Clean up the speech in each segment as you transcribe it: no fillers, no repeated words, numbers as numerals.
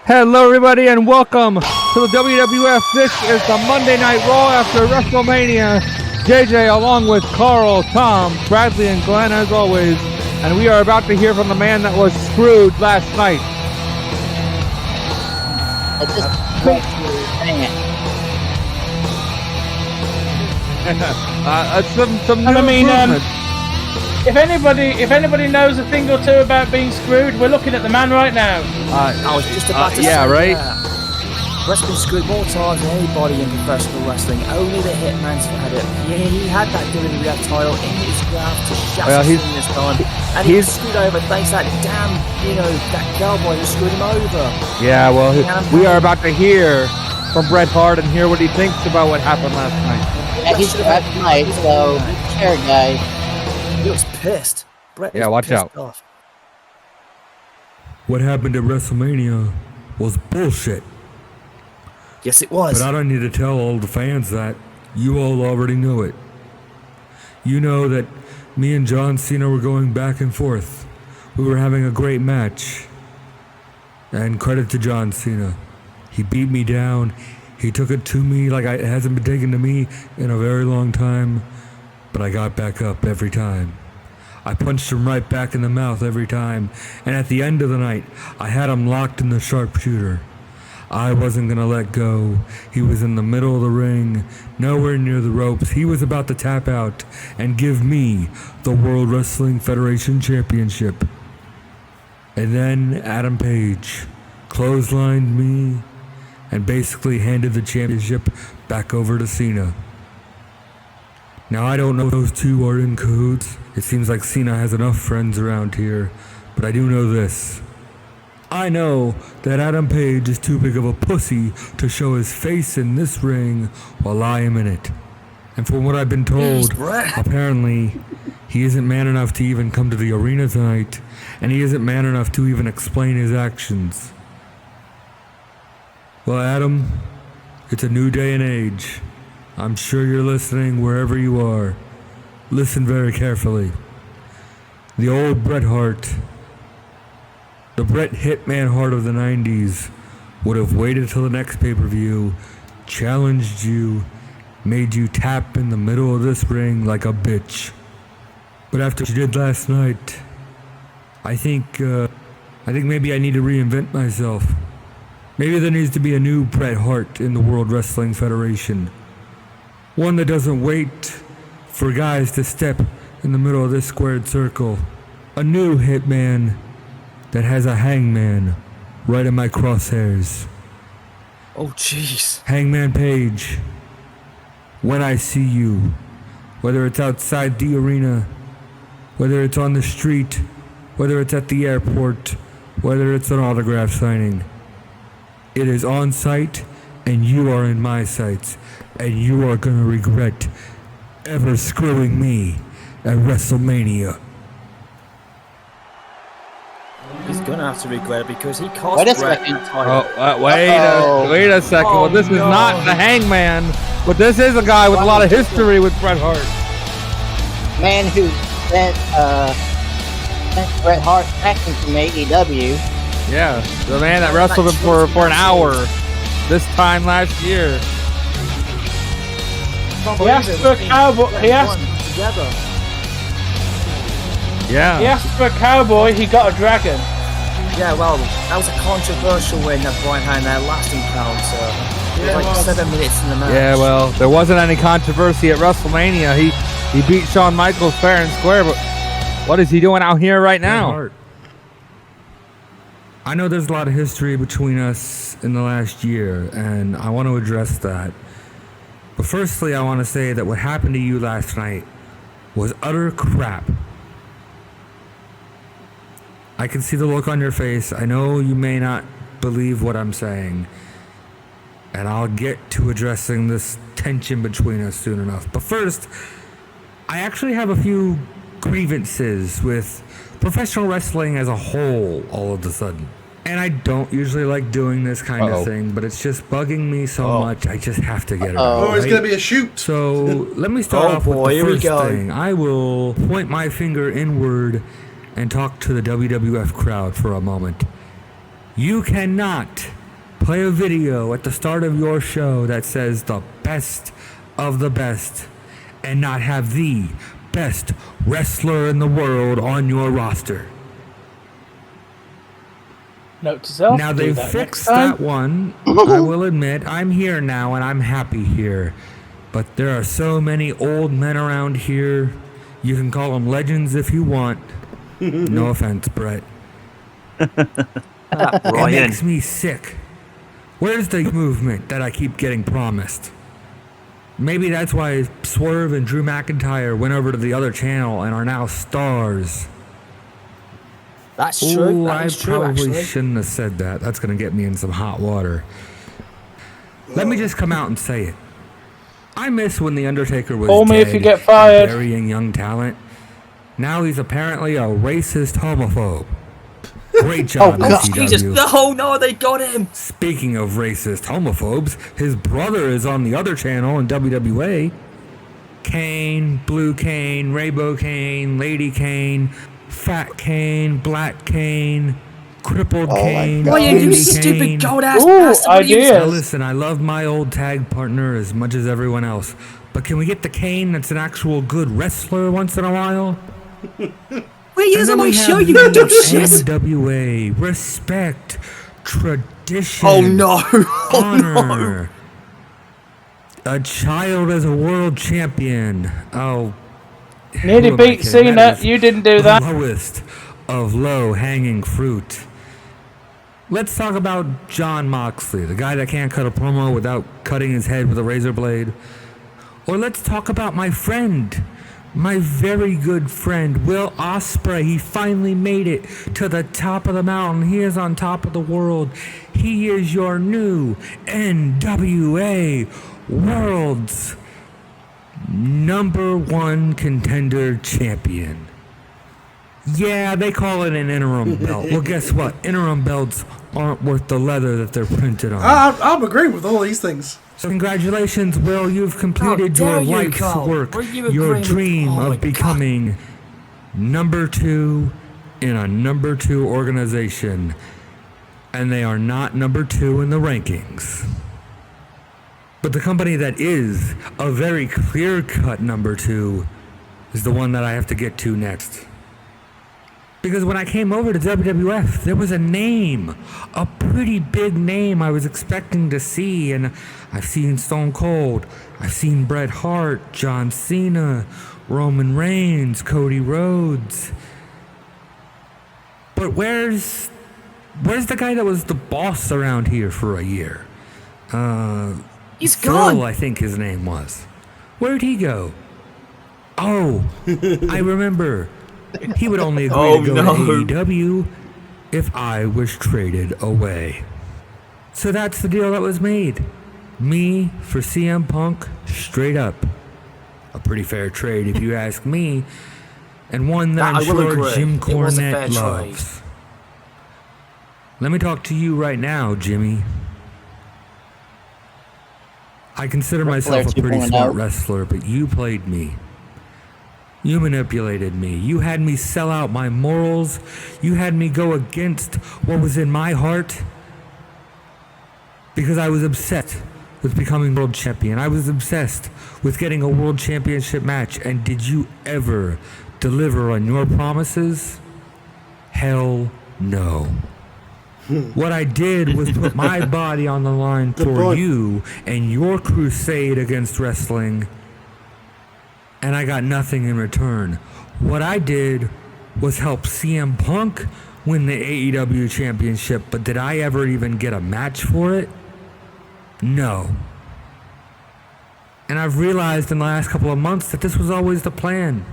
Hello, everybody, and welcome to the WWF. This is the Monday Night Raw after WrestleMania. JJ, along with Carl, Tom, Bradley, and Glenn, as always. And we are about to hear from the man that was screwed last night. If anybody knows a thing or two about being screwed, we're looking at the man right now. I was just about to say that. Brett's been screwed more times than anybody in professional wrestling. Only the Hitman's had it. Yeah, he had that WWF title in his grasp to just this time. And he was screwed over thanks to that damn, that cowboy who screwed him over. Yeah, well, we are about to hear from Bret Hart and hear what he thinks about what happened last night. Yeah, he's last night, so chair guy. He was pissed. Bret watch out. Off. What happened at WrestleMania was bullshit. Yes, it was. But I don't need to tell all the fans that. You all already know it. You know that me and John Cena were going back and forth. We were having a great match. And credit to John Cena. He beat me down. He took it to me like it hasn't been taken to me in a very long time. But I got back up every time. I punched him right back in the mouth every time. And at the end of the night, I had him locked in the sharpshooter. I wasn't going to let go. He was in the middle of the ring, nowhere near the ropes. He was about to tap out and give me the World Wrestling Federation Championship. And then Adam Page clotheslined me and basically handed the championship back over to Cena. Now, I don't know if those two are in cahoots. It seems like Cena has enough friends around here, but I do know this. I know that Adam Page is too big of a pussy to show his face in this ring while I am in it. And from what I've been told, apparently he isn't man enough to even come to the arena tonight, and he isn't man enough to even explain his actions. Well, Adam, it's a new day and age. I'm sure you're listening wherever you are. Listen very carefully. The old Bret Hart, the Bret Hitman Hart of the 90s, would have waited till the next pay-per-view, challenged you, made you tap in the middle of this ring like a bitch. But after what you did last night, I think maybe I need to reinvent myself. Maybe there needs to be a new Bret Hart in the World Wrestling Federation. One that doesn't wait for guys to step in the middle of this squared circle. A new Hitman that has a hangman right in my crosshairs. Oh, jeez. Hangman Page, when I see you, whether it's outside the arena, whether it's on the street, whether it's at the airport, whether it's an autograph signing, it is on site, and you are in my sights, and you are going to regret ever screwing me at WrestleMania. He's going to have to regret it because he cost Wait a Bret second. that title. Wait a second. Well, this is not the Hangman, but this is a guy with a lot of history with Bret Hart. Man who sent Bret Hart packing from AEW. Yeah, the man that wrestled him for an hour this time last year. He asked for a cowboy. He asked for a cowboy. He got a dragon. Yeah, well, that was a controversial win that Bryan had in their last encounter. It was like 7 minutes in the match. Yeah, well, there wasn't any controversy at WrestleMania. He beat Shawn Michaels fair and square, but what is he doing out here right now? I know there's a lot of history between us in the last year, and I want to address that. But firstly, I want to say that what happened to you last night was utter crap. I can see the look on your face. I know you may not believe what I'm saying, and I'll get to addressing this tension between us soon enough. But first, I actually have a few grievances with professional wrestling as a whole all of a sudden. And I don't usually like doing this kind of thing, but it's just bugging me so much, I just have to get it out. Oh, it's going to be a shoot. So let me start off with the first thing. I will point my finger inward and talk to the WWF crowd for a moment. You cannot play a video at the start of your show that says the best of the best and not have the best wrestler in the world on your roster. Note to self. Now they've fixed that one. I will admit, I'm here now and I'm happy here. But there are so many old men around here. You can call them legends if you want. No offense, Brett. It makes me sick. Where's the movement that I keep getting promised? Maybe that's why Swerve and Drew McIntyre went over to the other channel and are now stars. That's true. Ooh, That is true, probably actually. shouldn't have said that. That's going to get me in some hot water. Let me just come out and say it. I miss when The Undertaker was Call me dead if you get and fired. burying young talent. Now he's apparently a racist homophobe. Great job, Oh, ECW. Jesus. No, they got him. Speaking of racist homophobes, his brother is on the other channel in WWA. Kane, Blue Kane, Rainbow Kane, Lady Kane, Fat Kane, Black Kane, Crippled Kane, Why you Candy stupid Kane. gold-ass Ooh, bastard? What are you- ideas. Now listen, I love my old tag partner as much as everyone else, but can we get the Kane that's an actual good wrestler once in a while? Where he is And on then my we show, have you the dumb shit. NWA, respect, tradition, Oh no. Oh no. honor. A child as a world champion. Oh, Nearly who am I beat kidding? Cena. That is You didn't do the that. lowest of low-hanging fruit. Let's talk about John Moxley, the guy that can't cut a promo without cutting his head with a razor blade. Or let's talk about my friend, my very good friend, Will Ospreay. He finally made it to the top of the mountain. He is on top of the world. He is your new NWA World's #1 contender champion. Yeah, they call it an interim belt. Well, guess what? Interim belts aren't worth the leather that they're printed on. I'm agreeing with all these things. So congratulations, Will. You've completed How your dare you, life's Carl? work. Were you Your agreeing with- dream Oh my of God. becoming #2 in a #2 organization. And they are not #2 in the rankings. But the company that is a very clear-cut #2 is the one that I have to get to next. Because when I came over to WWF, there was a name, a pretty big name I was expecting to see. And I've seen Stone Cold, I've seen Bret Hart, John Cena, Roman Reigns, Cody Rhodes. But where's the guy that was the boss around here for a year? He's Phil, gone. I think his name was. Where'd he go? Oh, I remember. He would only agree to go to AEW if I was traded away. So that's the deal that was made. Me for CM Punk, straight up. A pretty fair trade if you ask me, and one that I I'm will sure agree. Jim It was a fair Cornette loves. Let me talk to you right now, Jimmy. I consider myself a pretty 2.0. smart wrestler, but you played me. You manipulated me. You had me sell out my morals. You had me go against what was in my heart because I was obsessed with becoming world champion. I was obsessed with getting a world championship match. And did you ever deliver on your promises? Hell no. What I did was put my body on the line for point. you and your crusade against wrestling, and I got nothing in return. What I did was help CM Punk win the AEW championship, but did I ever even get a match for it? No. And I've realized in the last couple of months that this was always the plan.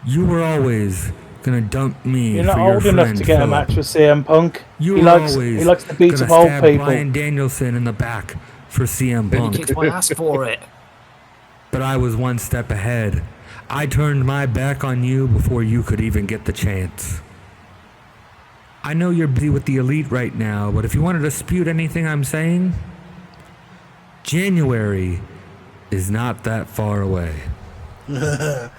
You were always gonna dump me You're for not your old friend enough to get a Philip. match with CM Punk. You He were likes always the beats gonna of old stab people. Bryan Danielson in the back for CM He Punk. kicked my ass for it. But I was one step ahead. I turned my back on you before you could even get the chance. I know you're busy with the Elite right now, but if you want to dispute anything I'm saying, January is not that far away. Okay.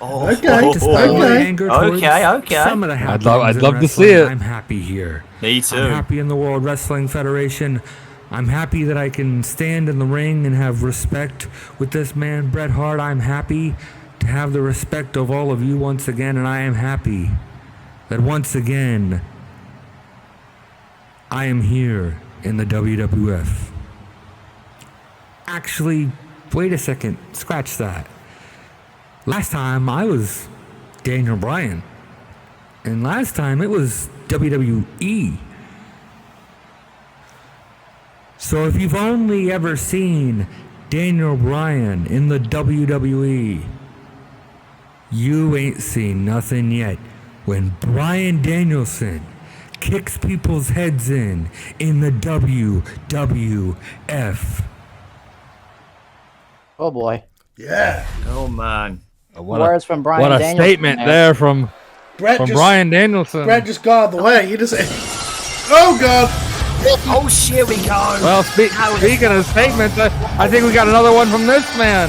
Despite my Okay. anger towards Okay. some of the I'd happenings love in to see wrestling, it. I'm happy here. Me too. I'm happy in the World Wrestling Federation. I'm happy that I can stand in the ring and have respect with this man, Bret Hart. I'm happy to have the respect of all of you once again, and I am happy that once again I am here in the WWF. Actually, wait a second, scratch that. Last time I was Daniel Bryan, and last time it was WWE. So if you've only ever seen Daniel Bryan in the WWE, you ain't seen nothing yet. When Bryan Danielson kicks people's heads in the WWF. Oh boy. Yeah. Oh man. Words from Bryan What a Danielson statement there from Bryan Danielson. Brett just got out of the way. He just. Oh God. Oh shit, we go. Well, speaking of statements, I think we got another one from this man.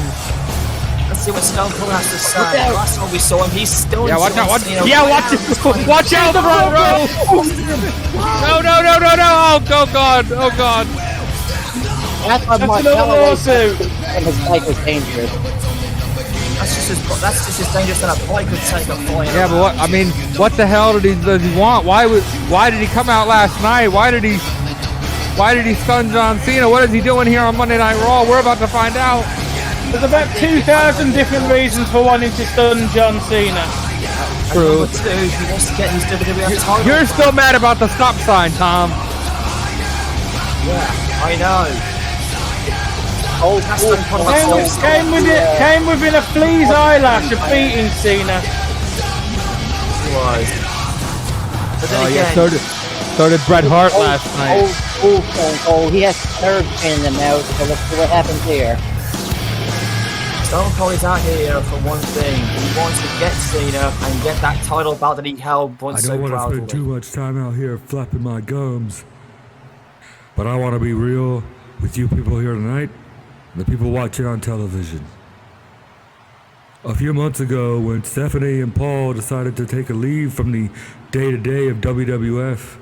Let's see what Stone Cold has to say. Last time we saw him, he's still Yeah, watch out! Watch out, front row! No! Oh God! Oh God! That's what another lawsuit. And his bike was dangerous. That's just as dangerous than a boy could take a point. Yeah, but what the hell does he want? Why did he come out last night? Why did he stun John Cena? What is he doing here on Monday Night Raw? We're about to find out. There's about 2,000 different reasons for wanting to stun John Cena. True. He wants to get his WWE title. You're still mad about the stop sign, Tom. Yeah, I know. Came within a flea's eyelash of beating Cena. But then again, so did Bret Hart last night. He has nerve in the mouth, so let's see what happens here. Stone Cold is out here for one thing. He wants to get Cena and get that title belt that he held once so I don't want to proudly. spend too much time out here flapping my gums, but I want to be real with you people here tonight, the people watching on television. A few months ago, when Stephanie and Paul decided to take a leave from the day-to-day of WWF,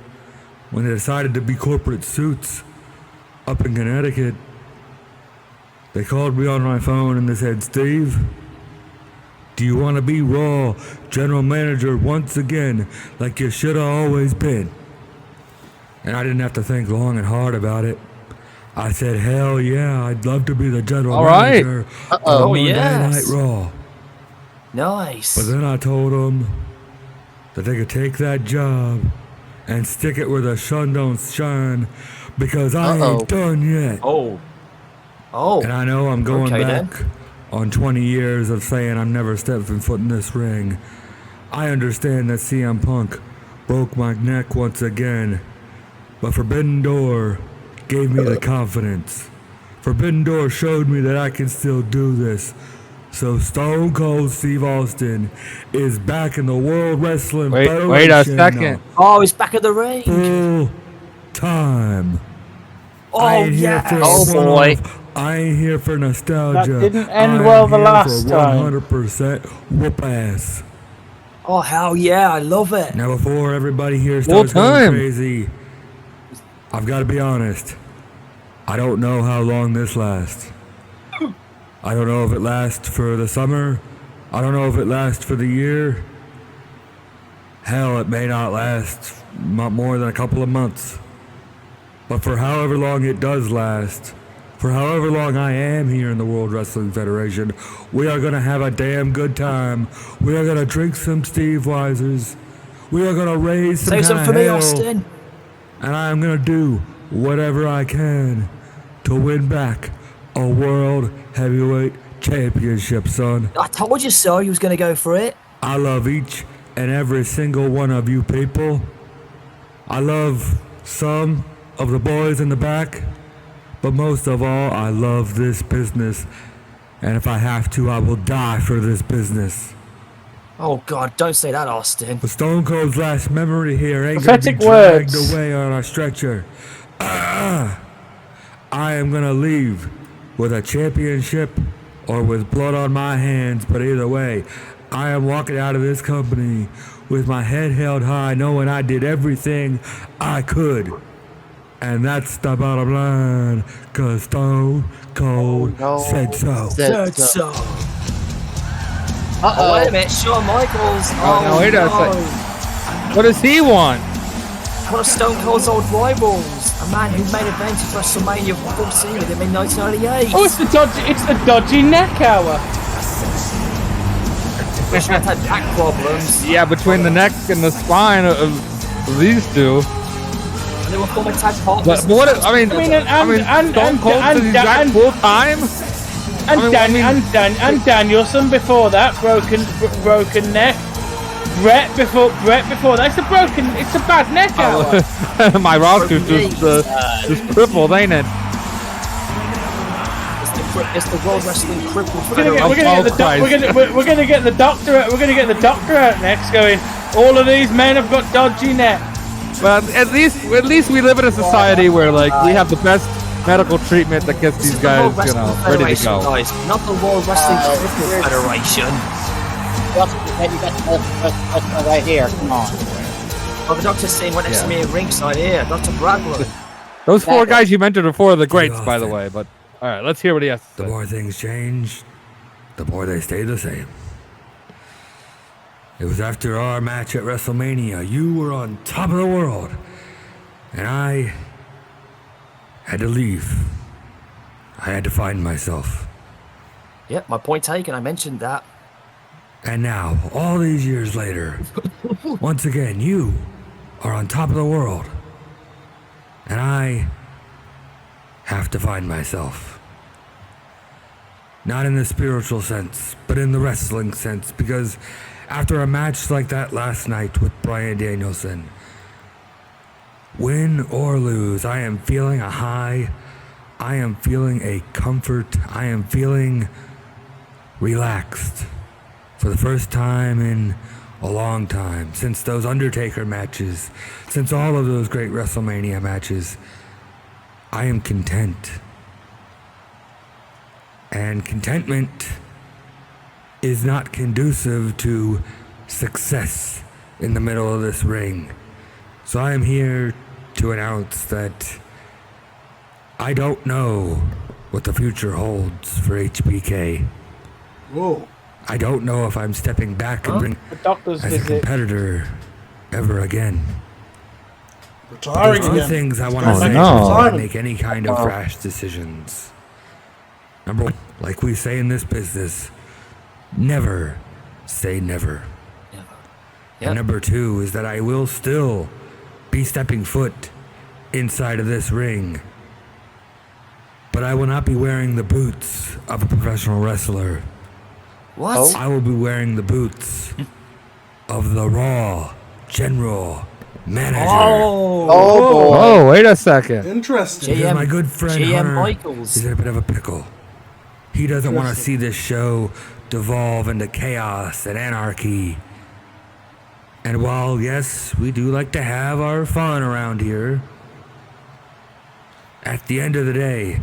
when they decided to be corporate suits up in Connecticut, they called me on my phone and they said, "Steve, do you want to be Raw general manager once again like you should have always been?" And I didn't have to think long and hard about it. I said, "Hell yeah, I'd love to be the general manager of Monday Night Raw." Nice. But then I told them that they could take that job and stick it where the sun don't shine, because I ain't done yet. Oh. And I know I'm going back then. on 20 years of saying I'm never stepping foot in this ring. I understand that CM Punk broke my neck once again, but Forbidden Door gave me the confidence. Forbidden Door showed me that I can still do this. So Stone Cold Steve Austin is back in the World Wrestling Federation. Wait a second. Oh, he's back at the ring. Full time. Oh, yes. I ain't here for nostalgia. That didn't end well the last time. 100% whoop ass. Oh, hell yeah, I love it. Now, before everybody here starts going crazy, I've got to be honest. I don't know how long this lasts. I don't know if it lasts for the summer. I don't know if it lasts for the year. Hell, it may not last more than a couple of months. But for however long it does last, for however long I am here in the World Wrestling Federation, we are going to have a damn good time. We are going to drink some Steve Weisers. We are going to raise some Say something for me, Austin. And I am going to do whatever I can to win back a World Heavyweight Championship, son. I told you so, he was going to go for it. I love each and every single one of you people. I love some of the boys in the back, but most of all, I love this business. And if I have to, I will die for this business. Oh, God, don't say that, Austin. But Stone Cold's last memory here ain't going to be dragged away on a stretcher. I am going to leave with a championship or with blood on my hands, but either way, I am walking out of this company with my head held high, knowing I did everything I could And that's the bottom line, cause Stone Cold said so. Said so. Uh-oh. Oh, wait a minute, Shawn Michaels. now wait a second. What does he want? One of Stone Cold's old rivals. A man who made events at WrestleMania 14 with him in 1998. Oh, it's the dodgy neck hour. Wish I had back problems. Yeah, between the neck and the spine of these two. And they were former tag partners. But what? I mean, Stone Cold said he's back full time. And Danielson before that, broken neck. Bret before that. It's a bad neck hour. My roster's just crippled, ain't it? It's the World Wrestling Crippled We're gonna get the doctor out next, going, all of these men have got dodgy necks. But at least we live in a society where like we have the best medical treatment that gets these guys, you know, ready to go. Guys, not the World Wrestling Crippled Federation. You got the right here. Come on. Oh, the doctor's saying right next to me in ringside here, Dr. Bradley. Those four guys you mentioned before are the greats, by the way. But all right, let's hear what he has to say. The more things change, the more they stay the same. It was after our match at WrestleMania. You were on top of the world, and I had to leave. I had to find myself. Yep, my point taken. I mentioned that. And now, all these years later, once again, you are on top of the world. And I have to find myself. Not in the spiritual sense, but in the wrestling sense, because after a match like that last night with Bryan Danielson, win or lose, I am feeling a high, I am feeling a comfort, I am feeling relaxed. For the first time in a long time, since those Undertaker matches, since all of those great WrestleMania matches, I am content. And contentment is not conducive to success in the middle of this ring. So I am here to announce that I don't know what the future holds for HBK. Whoa. I don't know if I'm stepping back and bring as a competitor ever again. Retiring There's two again. things I want to say before I make any kind of rash decisions. Number one, like we say in this business, never say never. Yep. And number two is that I will still be stepping foot inside of this ring. But I will not be wearing the boots of a professional wrestler. What? I will be wearing the boots of the Raw General Manager. Oh, wait a second. Interesting. Because my good friend GM Hunter Michaels. is in a bit of a pickle. He doesn't want to see this show devolve into chaos and anarchy. And while, yes, we do like to have our fun around here, at the end of the day,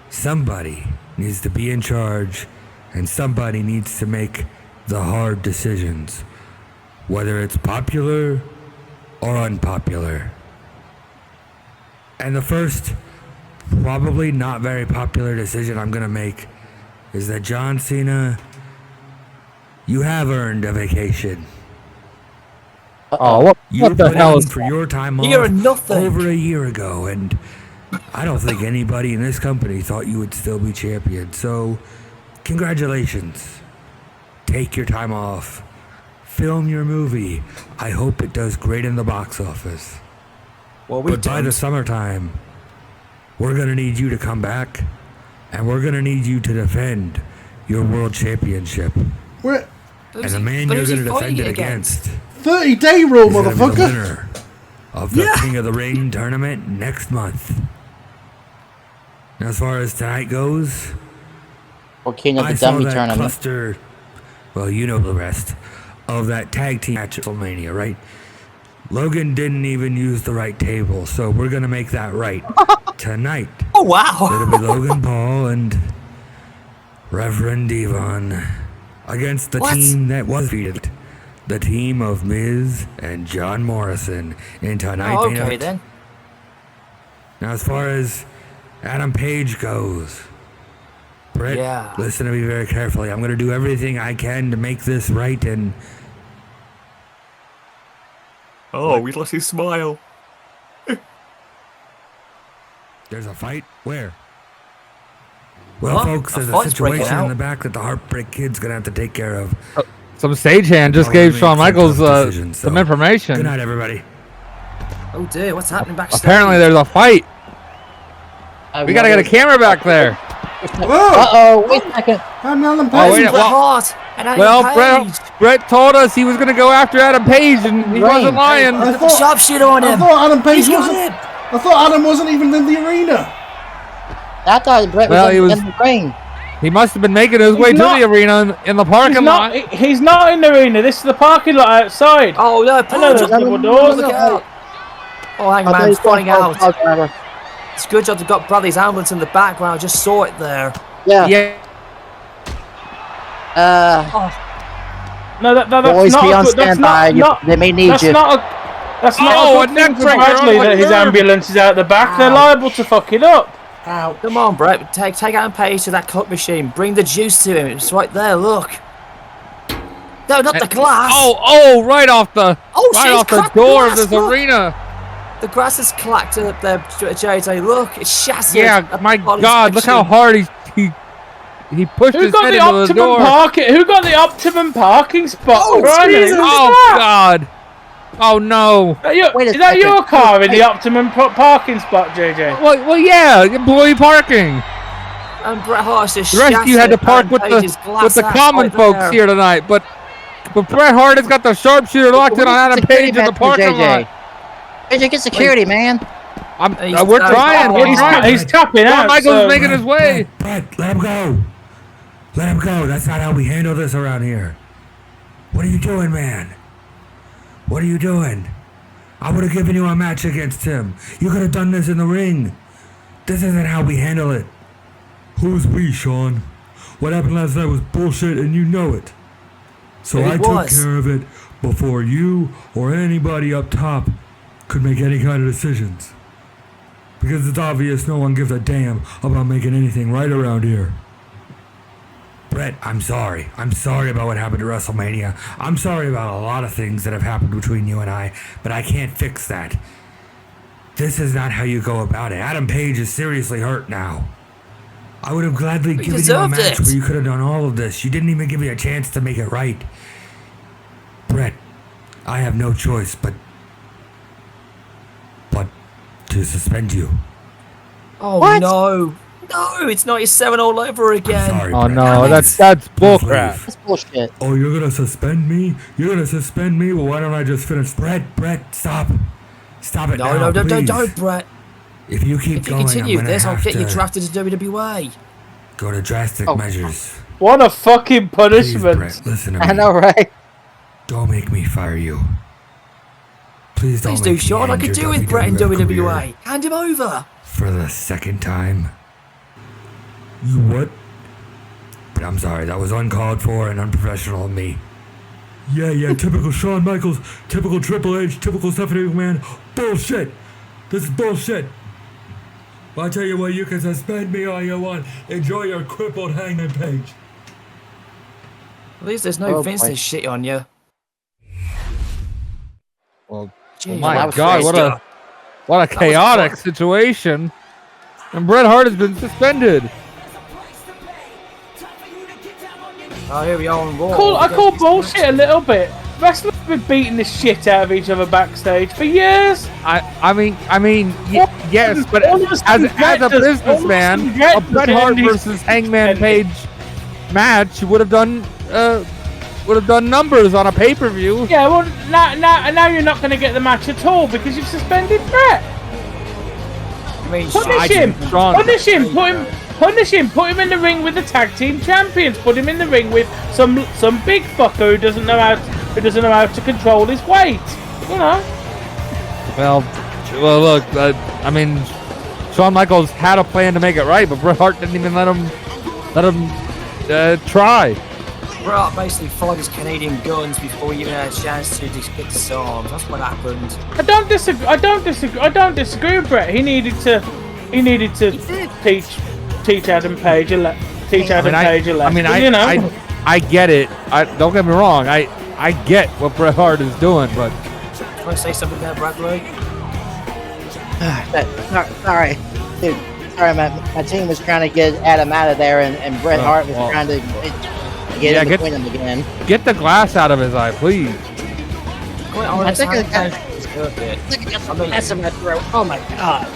somebody needs to be in charge. And somebody needs to make the hard decisions, whether it's popular or unpopular. And the first, probably not very popular decision I'm going to make is that John Cena, you have earned a vacation. Oh, what the hell is for your time off You're nothing. over a year ago, and I don't think anybody in this company thought you would still be champion. So, congratulations. Take your time off. Film your movie. I hope it does great in the box office. Well, we But by the summertime, we're going to need you to come back, and we're going to need you to defend your world championship. We're And the man you're going to defend it against 30-day rule, is going to be the motherfucker. winner of the King of the Ring tournament next month. And as far as tonight goes, Or King of the I saw Dummy that Tournament. cluster, well, you know the rest, of that tag team match at WrestleMania, right? Logan didn't even use the right table, so we're going to make that right tonight. Oh, wow. It'll be Logan Paul and Reverend Devon against the team that was defeated. The team of Miz and John Morrison in tonight's main Okay, event. then. Now, as far as Adam Page goes, Brett, listen to me very carefully. I'm going to do everything I can to make this right, and... Oh, we lost his smile. There's a fight? Where? Well, folks, there's a situation in the back that the Heartbreak Kid's going to have to take care of. Some stagehand just gave Shawn Michaels some information. Good night, everybody. Oh dear, what's happening backstage? Apparently there's a fight. We gotta get a camera back there. Uh-oh, wait a second. I'm Adam Page. Oh, wait, Bret Hart and Adam well, Page. Brett told us he was gonna go after Adam Page, and he wasn't lying. I thought, Sharpshooter on him. I thought Adam Page He's got wasn't. him. I thought Adam wasn't even in the arena. I thought Brett was in the ring. He must have been making his way to the arena in the parking lot. He's not in the arena. This is the parking lot outside. Oh no! I know there's double doors. Look out! Oh, hang on, he's flying out. It's a good job they've got Bradley's ambulance in the background. I just saw it there. Yeah. No, that's boys, not be on a good. standby. They may need you. That's not a good thing for Bradley that his ambulance is out the back. They're liable to fuck it up. Ow. Come on, Brett. Take Adam Page to that Coke machine. Bring the juice to him. It's right there. Look. No, not the glass. Right off the door of this arena. The grass is clacked up there, JJ. Look, it's shattered. Yeah, my God, look how hard he pushed his head into the door. Who got the optimum parking spot? Oh, Jesus. God. Oh, no. Is that your car in the optimum parking spot, JJ? Well, yeah, employee parking. And Bret Hart's just the rest of you had to park with the common folks here tonight, but Bret Hart has got the sharpshooter locked in on Adam Page in the parking lot. JJ, get security, man. We're trying. He's tapping out. Shawn Michaels making his way. Brett, let him go. Let him go. That's not how we handle this around here. What are you doing, man? What are you doing? I would have given you a match against him. You could have done this in the ring. This isn't how we handle it. Who's we, Shawn? What happened last night was bullshit, and you know it. So I took care of it before you or anybody up top could make any kind of decisions. Because it's obvious no one gives a damn about making anything right around here. Brett, I'm sorry. I'm sorry about what happened at WrestleMania. I'm sorry about a lot of things that have happened between you and I, but I can't fix that. This is not how you go about it. Adam Page is seriously hurt now. I would have gladly given you a match where you could have done all of this. You didn't even give me a chance to make it right. Brett, I have no choice but to suspend you. Oh, what? No, it's 97 all over again. I'm sorry, oh, Brett. No, that's bullcrap. That's bullshit. Oh, you're gonna suspend me? You're gonna suspend me? Well, why don't I just finish? Brett, stop. Stop it now, please. Don't, Brett. If you keep going, continue I'm this, gonna I'll have get you to drafted to WWE. go to drastic measures. What a fucking punishment. Please, Brett, listen to me. I know, right? Don't make me fire you. Please don't Please make do, me Shawn. I end could your do with Brett in WWF WWE. career Hand him over. for the second time. You what? But I'm sorry, that was uncalled for and unprofessional of me. Yeah, typical Shawn Michaels, typical Triple H, typical Stephanie McMahon. Bullshit! This is bullshit! Well, I'll tell you what, you can suspend me all you want. Enjoy your crippled Hangman Page. At least there's no Vince to shit on you. Well, Jeez, my God, what a chaotic situation. And Bret Hart has been suspended. Oh, here we are on Raw. I call bullshit a little bit. Wrestlers have been beating the shit out of each other backstage for years. I mean, yes, but as a businessman, a Bret Hart versus Hangman Page match would have done numbers on a pay-per-view. Yeah, well, now you're not going to get the match at all because you've suspended Bret. I mean, Punish him. Put him in the ring with the tag team champions. Put him in the ring with some big fucker who doesn't know how to control his weight. You know. Well, look. I mean, Shawn Michaels had a plan to make it right, but Bret Hart didn't even let him try. Bret Hart basically fired his Canadian guns before he even had a chance to get disarmed. That's what happened. I don't disagree with Bret. He needed to teach Adam Page a lesson. I get it. Don't get me wrong. I get what Bret Hart is doing, but. Can I say something there, Bradley? Sorry, dude. Sorry, my team was trying to get Adam out of there, and Bret Hart was trying to get in between them again. Get the glass out of his eye, please. I think I got some glass in my throat. Oh my god.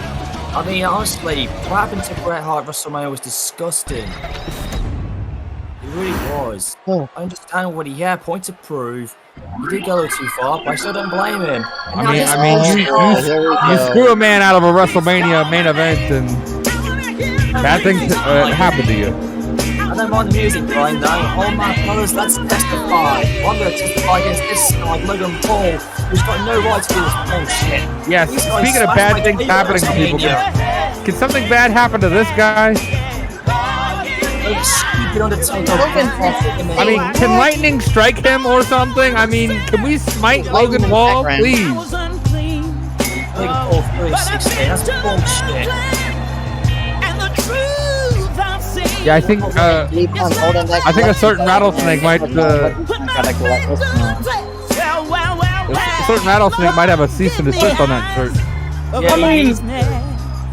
I mean, honestly, what happened to Bret Hart at WrestleMania was disgusting. It really was. Oh. I understand what he had, point to prove. He did go a little too far, but I still don't blame him. You screw a man out of a WrestleMania main event, and bad things happen to you. I don't mind the music, Brian, though. Oh my brothers, let's testify. I'm going to testify against this guy, Logan Paul, who's got no right to do this bullshit. Yes, speaking of bad things happening to people, can something bad happen to this guy? I mean, can lightning strike him or something? I mean, can we smite Logan Paul, please? Logan Paul 360, that's bullshit. Yeah, I think a certain rattlesnake might. A certain rattlesnake might have a cease and desist on that shirt. I mean,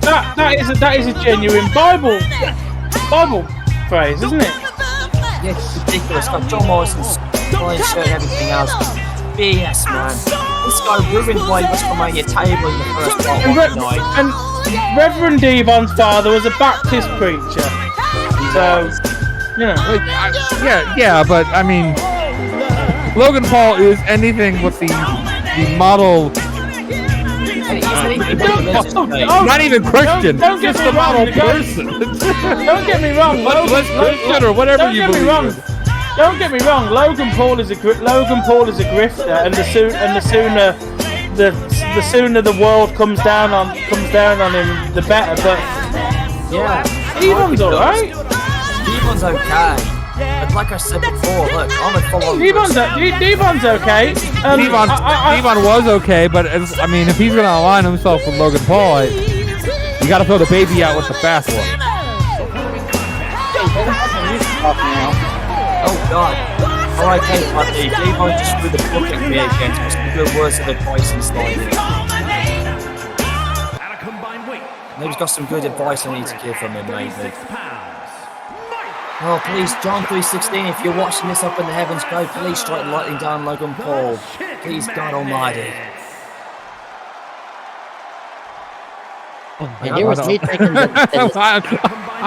that is a genuine Bible phrase, isn't it? Yeah, it's ridiculous. Got John Morrison's flying shirt and everything else. BS, man. This guy ruined my WrestleMania table in the first night. And Reverend Devon's father was a Baptist preacher. So, you know. Yeah, but I mean, Logan Paul is anything with the model. Not even Christian. Don't get just me a model wrong, person. Don't get me wrong. Christian or whatever you believe. Don't get me wrong. Logan Paul is a grifter, and the sooner the world comes down on him, the better. But yeah, Devon's alright. Devon's okay. But like I said before, look, I'm a follower. Devon's okay. Devon was okay, but I mean, if he's going to align himself with Logan Paul, you got to throw the baby out with the fast one. Oh God! All right, thanks, buddy. Devon just threw the book at me again. Just the good words of advice and style. Maybe he's got some good advice I need to give from him, maybe. Oh, please, John 3:16, if you're watching this up in the heavens, go, please strike lightning down Logan Paul. Please, God Almighty. I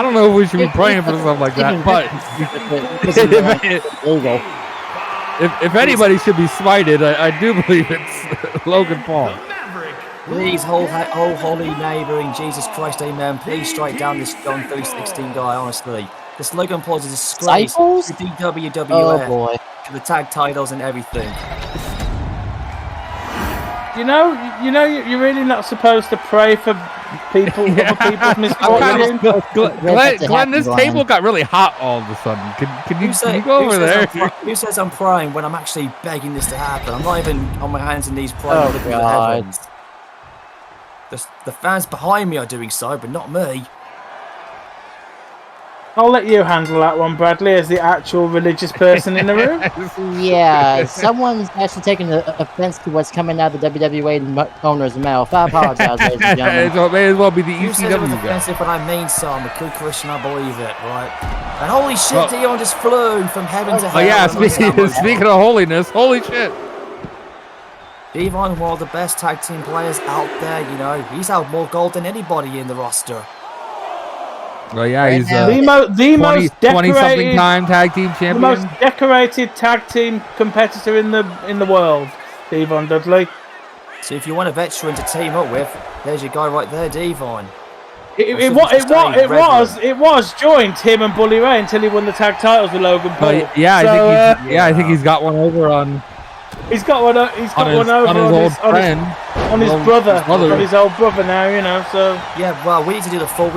don't know if we should be praying for something like that, but if anybody should be smited, I do believe it's Logan Paul. Please, holy neighbour in Jesus Christ, amen. Please strike down this John 3:16 guy, honestly. This Logan Paul is a disgrace to the WWF, to the tag titles and everything. You know, you're really not supposed to pray for people, other people's misfortunes. Glenn, this table got really hot all of a sudden. Can you go over there? Who says I'm praying when I'm actually begging this to happen? I'm not even on my hands and knees praying to the heavens. The fans behind me are doing so, but not me. I'll let you handle that one, Bradley, as the actual religious person in the room. Yeah, someone's actually taking offense to what's coming out of the WWE owner's mouth. I apologize, ladies and gentlemen. It may as well be the You said it was ECW guy. offensive, but I mean so. I'm a good Christian, I believe it, right? And holy shit, Dion just flew from heaven to hell. Oh yeah, speaking of holiness, holy shit. Devon, one of the best tag team players out there, you know. He's held more gold than anybody in the roster. Well, yeah, he's the most decorated 20-something time tag team champion. The most decorated tag team competitor in the world, Devon Dudley. So if you want a veteran to team up with, there's your guy right there, Devon. It was joint him and Bully Ray until he won the tag titles with Logan Paul. I think he's got one over on. He's got one over on his old friend, on his brother, on his old brother now, you know. So yeah, well, we need to do the full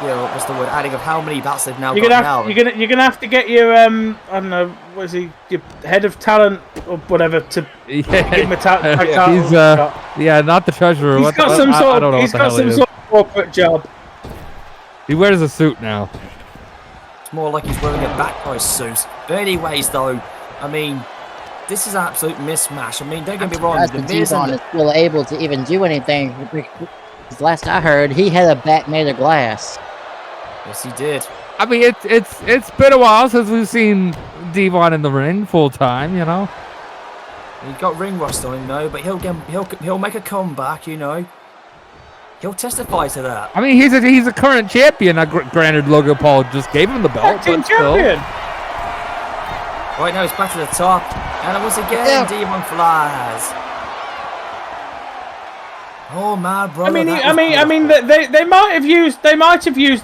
what's the word? Adding of how many belts they've now You're got gonna now. you're gonna have to get your I don't know, what is he? Your head of talent or whatever to give him a title. He's not the treasurer. He's got some sort of corporate job. He wears a suit now. It's more like he's wearing a back-price suit. But anyways, though, I mean, this is an absolute mismatch. I mean, don't get me wrong. The Miz is still able to even do anything. Last I heard, he had a back made of glass. Yes, he did. I mean, it's been a while since we've seen Devon in the ring full time. You know, he got ring rust on him, though, but he'll make a comeback. You know, he'll testify to that. I mean, he's a current champion. Granted, Logan Paul just gave him the belt, but still. Right now, he's back to the top, and once again, Devon flies. Oh my brother! I mean, they might have used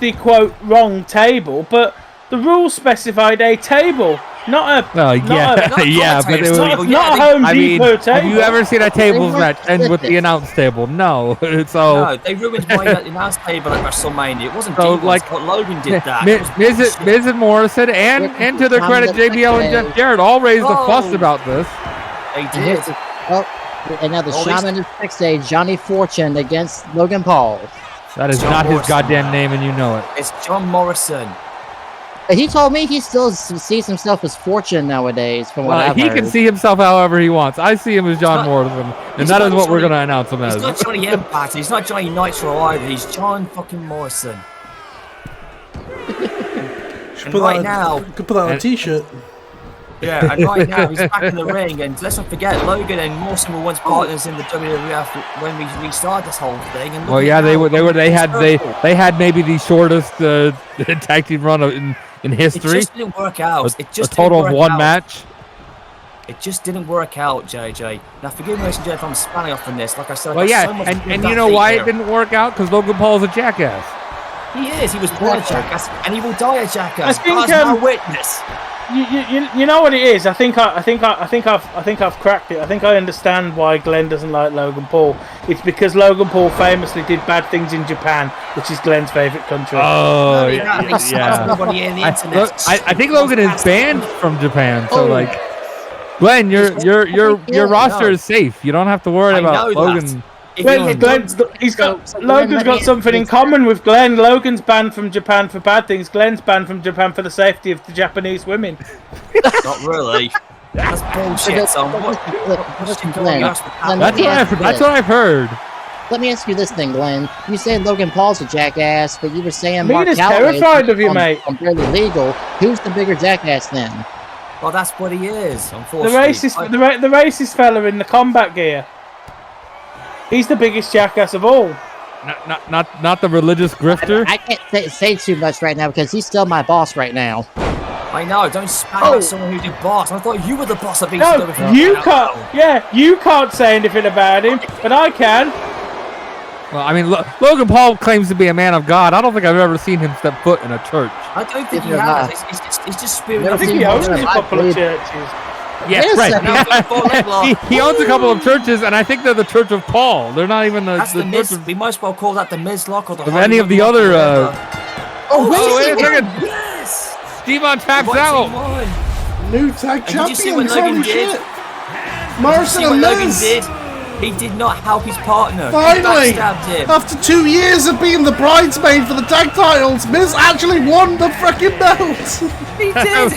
the quote wrong table, but the rules specified a table, not a. Well, but it was not a Home Depot table. Have you ever seen a tables match end with the announce table? No. No, they ruined my announce table at WrestleMania. It wasn't so, Devon's, but Logan did that. Miz and Morrison, and to their credit, JBL and Jeff Jarrett all raised a fuss about this. They did. And now the Shaman is backstage, Johnny Fortune against Logan Paul. That is not his goddamn name, and you know it. It's John Morrison. He told me he still sees himself as Fortune nowadays. From what I've heard. He can see himself however he wants. I see him as John Morrison, and that is what we're going to announce him as. He's not Johnny Impact. He's not Johnny Nitro either. He's John fucking Morrison. Could put that on a t-shirt. Yeah, and right now he's back in the ring, and let's not forget, Logan and Morrison were once partners in the WWF when we restarted this whole thing. And they had maybe the shortest tag team run in history. It just didn't work out. A total of one match. It just didn't work out, JJ. Now, forgive me, ladies and gentlemen, if I'm spanning off on this. Like I said, and you know why it didn't work out? Because Logan Paul is a jackass. He is. He was born a jackass, and he will die a jackass. I think no witness. You know what it is? I think I've cracked it. I think I understand why Glenn doesn't like Logan Paul. It's because Logan Paul famously did bad things in Japan, which is Glenn's favorite country. Oh, yeah. I think Logan is banned from Japan, so Glenn, your roster is safe. You don't have to worry about Logan. Logan's got something in common with Glenn. Logan's banned from Japan for bad things. Glenn's banned from Japan for the safety of the Japanese women. Not really. That's bullshit, son. That's what I've heard. Let me ask you this thing, Glenn. You said Logan Paul's a jackass, but you were saying Mark Calloway is terrified of you, mate. Barely legal. Who's the bigger jackass then? Well, that's what he is, unfortunately. The racist fella in the combat gear. He's the biggest jackass of all. Not the religious grifter. I can't say too much right now because he's still my boss right now. I know. Don't spam at someone who's your boss. I thought you were the boss of ECW. No, you can't. Yeah, you can't say anything about him, but I can. Well, I mean, Logan Paul claims to be a man of God. I don't think I've ever seen him step foot in a church. I don't think he has. He's just spewing. I think he owns a couple of churches. Yes, right. he owns a couple of churches, and I think they're the Church of Paul. They're not even the Miz. We might as well call that the Miz Lock or the. Of any of the other. Wait a second! Yes. Devon taps out. New tag champion. Did you see what Logan did? Morrison and Miz. He did not help his partner. Finally, after 2 years of being the bridesmaid for the tag titles, Miz actually won the freaking belt. He did.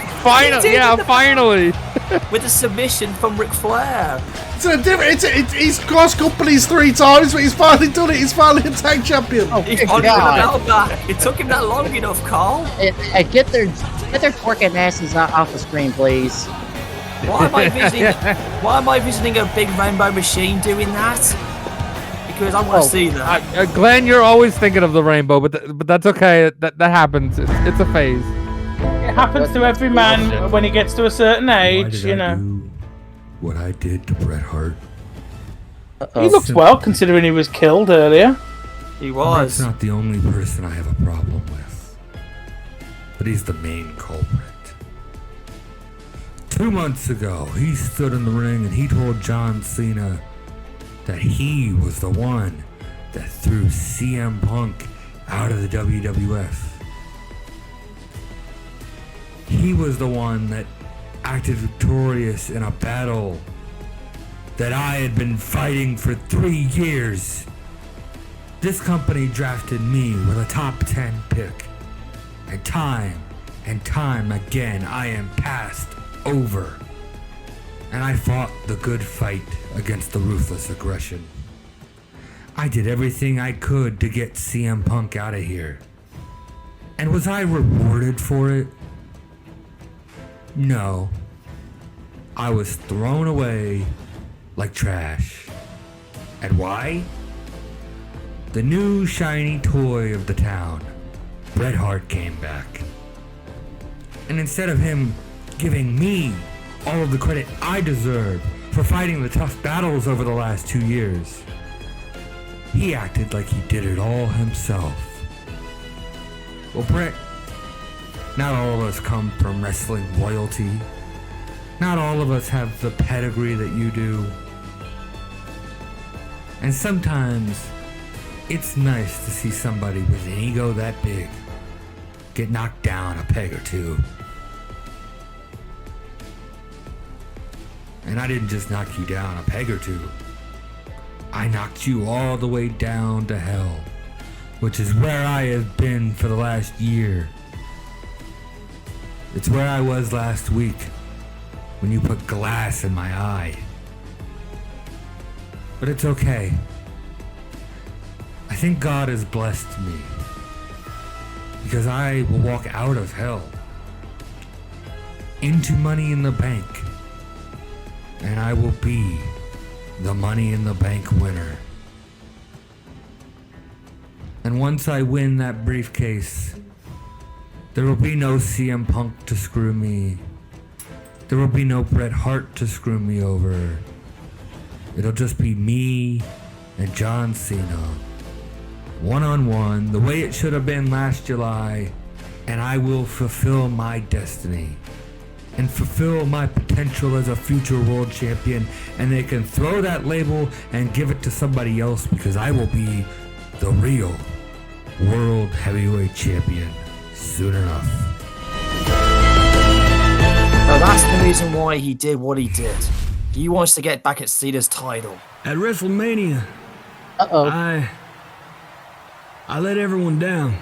Finally. With a submission from Ric Flair. He's crossed companies 3 times, but he's finally done it. He's finally a tag champion. He's finally got the belt back. It took him that long enough, Carl. Get their twerking asses off the screen, please. Why am I visiting a big rainbow machine doing that? Because I want to see that. Glenn, you're always thinking of the rainbow, but that's okay. That happens. It's a phase. It happens to every man when he gets to a certain age, you know. Do what I did to Bret Hart. He looks well, considering he was killed earlier. He was. Bret's not the only person I have a problem with, but he's the main culprit. 2 months ago, he stood in the ring and he told John Cena that he was the one that threw CM Punk out of the WWF. He was the one that acted victorious in a battle that I had been fighting for 3 years. This company drafted me with a top 10 pick. And time again, I am passed over. And I fought the good fight against the ruthless aggression. I did everything I could to get CM Punk out of here. And was I rewarded for it? No. I was thrown away like trash. And why? The new shiny toy of the town, Bret Hart, came back. And instead of him giving me all of the credit I deserve for fighting the tough battles over the last 2 years, he acted like he did it all himself. Well, Bret, not all of us come from wrestling royalty. Not all of us have the pedigree that you do. And sometimes it's nice to see somebody with an ego that big get knocked down a peg or two. And I didn't just knock you down a peg or two. I knocked you all the way down to hell, which is where I have been for the last year. It's where I was last week when you put glass in my eye. But it's okay. I think God has blessed me because I will walk out of hell into Money in the Bank, and I will be the Money in the Bank winner. And once I win that briefcase, there will be no CM Punk to screw me. There will be no Bret Hart to screw me over. It'll just be me and John Cena, one-on-one, the way it should have been last July, and I will fulfill my destiny and fulfill my potential as a future world champion, and they can throw that label and give it to somebody else because I will be the real world heavyweight champion soon enough. Well, that's the reason why he did what he did. He wants to get back at Cena's title. At WrestleMania, I let everyone down.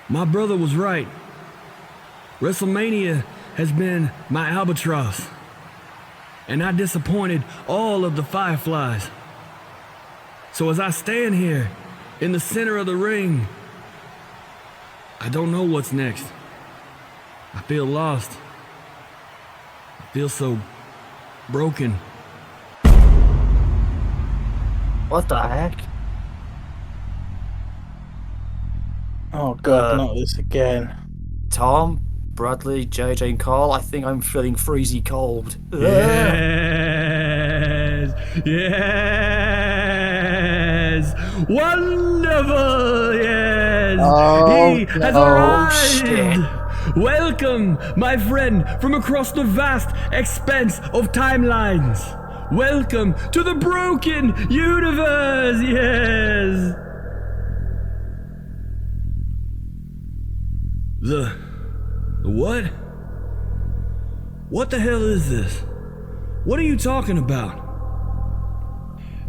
My brother was right. WrestleMania has been my albatross, and I disappointed all of the Fireflies. So as I stand here in the center of the ring, I don't know what's next. I feel lost. I feel so broken. What the heck? Oh God, not this again. Tom, Bradley, JJ, and Carl, I think I'm feeling freezy cold. Yes! Yes! Wonderful! Yes! He has arrived! Shit. Welcome, my friend, from across the vast expanse of timelines. Welcome to the broken universe! Yes! The what? What the hell is this? What are you talking about?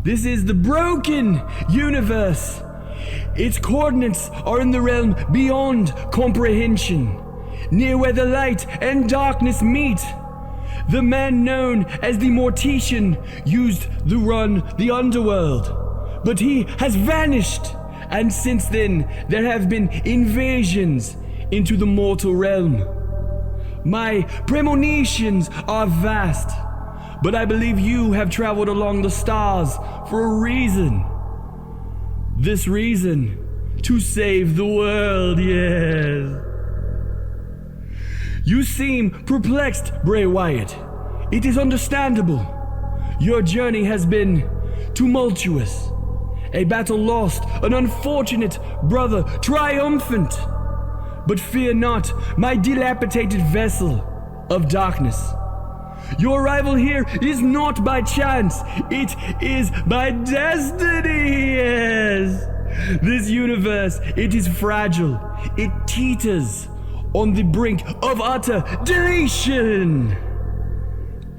This is the broken universe. Its coordinates are in the realm beyond comprehension, near where the light and darkness meet. The man known as the Mortician used to run the underworld, but he has vanished, and since then there have been invasions into the mortal realm. My premonitions are vast, but I believe you have traveled along the stars for a reason. This reason, to save the world, yes. You seem perplexed, Bray Wyatt. It is understandable. Your journey has been tumultuous. A battle lost, an unfortunate brother triumphant. But fear not, my dilapidated vessel of darkness. Your arrival here is not by chance, it is by destiny, yes. This universe, it is fragile. It teeters on the brink of utter deletion.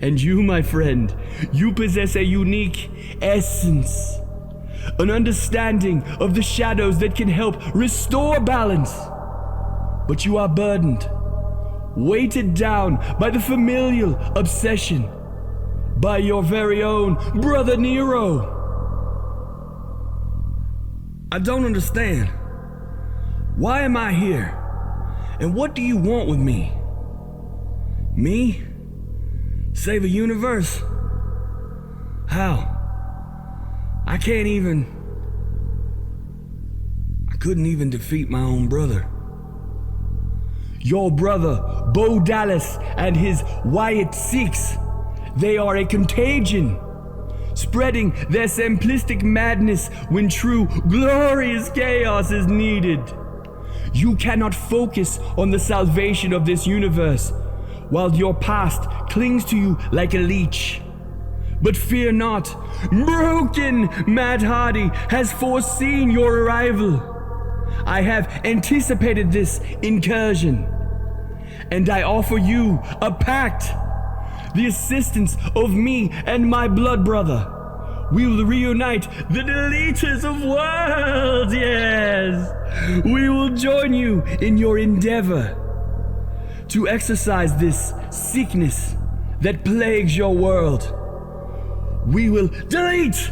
And you, my friend, you possess a unique essence, an understanding of the shadows that can help restore balance. But you are burdened, weighted down by the familial obsession, by your very own brother Nero. I don't understand. Why am I here? And what do you want with me? Me? Save a universe? How? I couldn't even defeat my own brother. Your brother, Bo Dallas, and his Wyatt Six, they are a contagion, spreading their simplistic madness when true glorious chaos is needed. You cannot focus on the salvation of this universe while your past clings to you like a leech. But fear not, broken Matt Hardy has foreseen your arrival. I have anticipated this incursion, and I offer you a pact. The assistance of me and my blood brother. We will reunite the deleters of worlds, yes! We will join you in your endeavor to exorcise this sickness that plagues your world. We will delete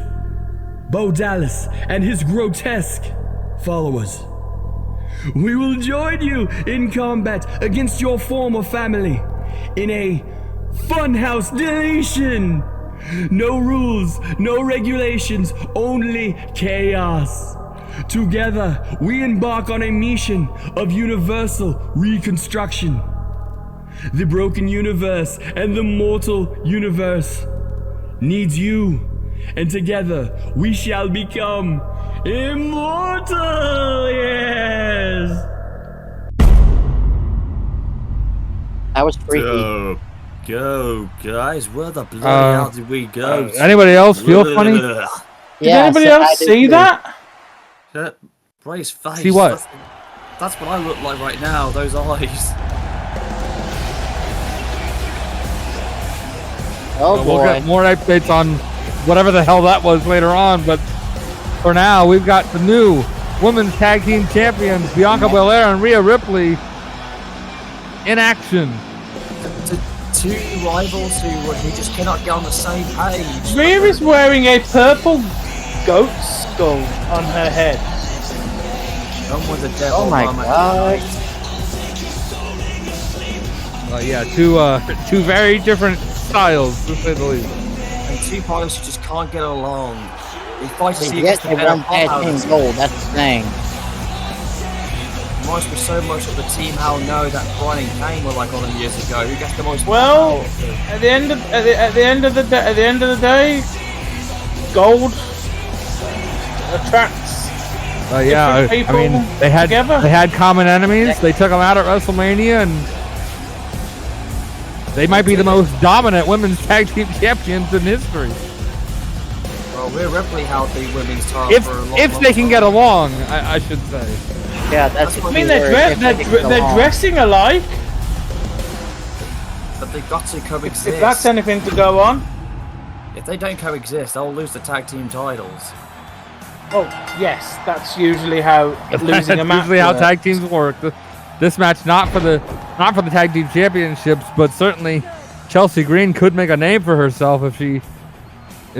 Bo Dallas and his grotesque followers. We will join you in combat against your former family in a funhouse deletion. No rules, no regulations, only chaos. Together, we embark on a mission of universal reconstruction. The broken universe and the mortal universe needs you, and together we shall become immortal, yes! That was freaky. Go, guys. Where the bloody hell did we go? Anybody else feel funny? Did anybody else see that? Bray's face. See what? That's what I look like right now, those eyes. Oh, we'll get more updates on whatever the hell that was later on, but for now, we've got the new Women's Tag Team Champions, Bianca Belair and Rhea Ripley, in action. Two rivals who just cannot get on the same page. Rhea is wearing a purple goat skull on her head. Oh my god. Yeah, two very different styles, to say the least. And two pilots who just can't get along. They fight to see Yes, they won tag team gold, that's the thing. Reminds me so much of the Team Hell No that Bryan and Kane were like all them years ago. Who gets the most? Well, at the end of the day, gold attracts. Yeah, I mean, they had common enemies. They took them out at WrestleMania, and they might be the most dominant women's tag team champions in history. Well, Rhea Ripley held the women's title for a long if they can get along, I should say. Yeah, that's. I mean, they're dressing alike. But they've got to coexist. If that's anything to go on. If they don't coexist, they'll lose the tag team titles. Oh yes, that's usually how losing a match. Usually how tag teams work. This match not for the tag team championships, but certainly Chelsea Green could make a name for herself if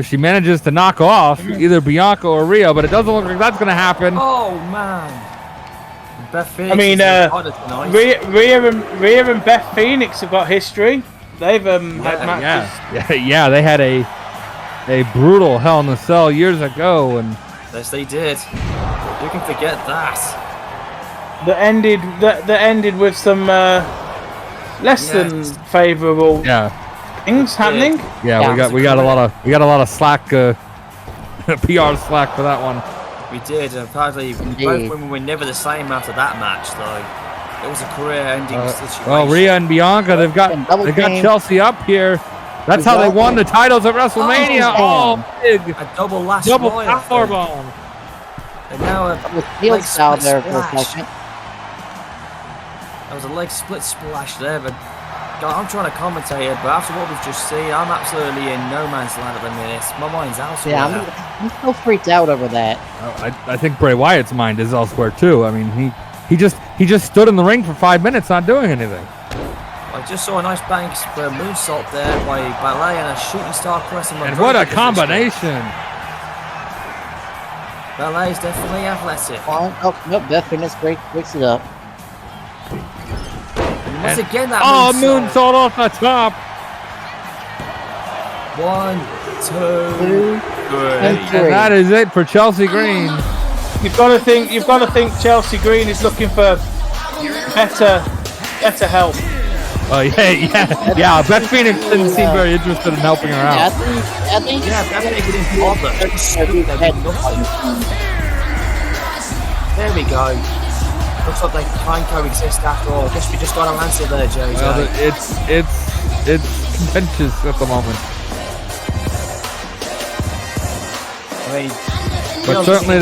she manages to knock off either Bianca or Rhea. But it doesn't look like that's going to happen. Oh man. Beth Phoenix, I mean, Rhea and Beth Phoenix have got history. They've had matches. Yeah, they had a brutal Hell in a Cell years ago, and yes, they did. You can forget that. That ended with some less than favourable things happening. Yeah, we got a lot of slack, PR slack for that one. We did. Apparently, both women were never the same after that match, though. It was a career-ending situation. Well, Rhea and Bianca, they've got Chelsea up here. That's how they won the titles at WrestleMania. Oh, big a double last powerbomb. And now heel style there for a second. That was a leg split splash there, but God, I'm trying to commentate it, but after what we've just seen, I'm absolutely in no man's land at the minute. My mind's elsewhere. Yeah, I'm so freaked out over that. I think Bray Wyatt's mind is elsewhere too. I mean, he just stood in the ring for 5 minutes not doing anything. I just saw a nice bank moonsault there by Ballet and a shooting star press. And what a combination! Ballet is definitely athletic. Oh, nope, Beth Phoenix breaks it up. Once again, that moonsault off the top. 1, 2, 3. And that is it for Chelsea Green. You've got to think Chelsea Green is looking for better help. Oh yeah. Beth Phoenix didn't seem very interested in helping her out. I think there we go. Looks like they can coexist after all. I guess we just got an answer there, JJ. Well, it's contentious at the moment. I mean, but certainly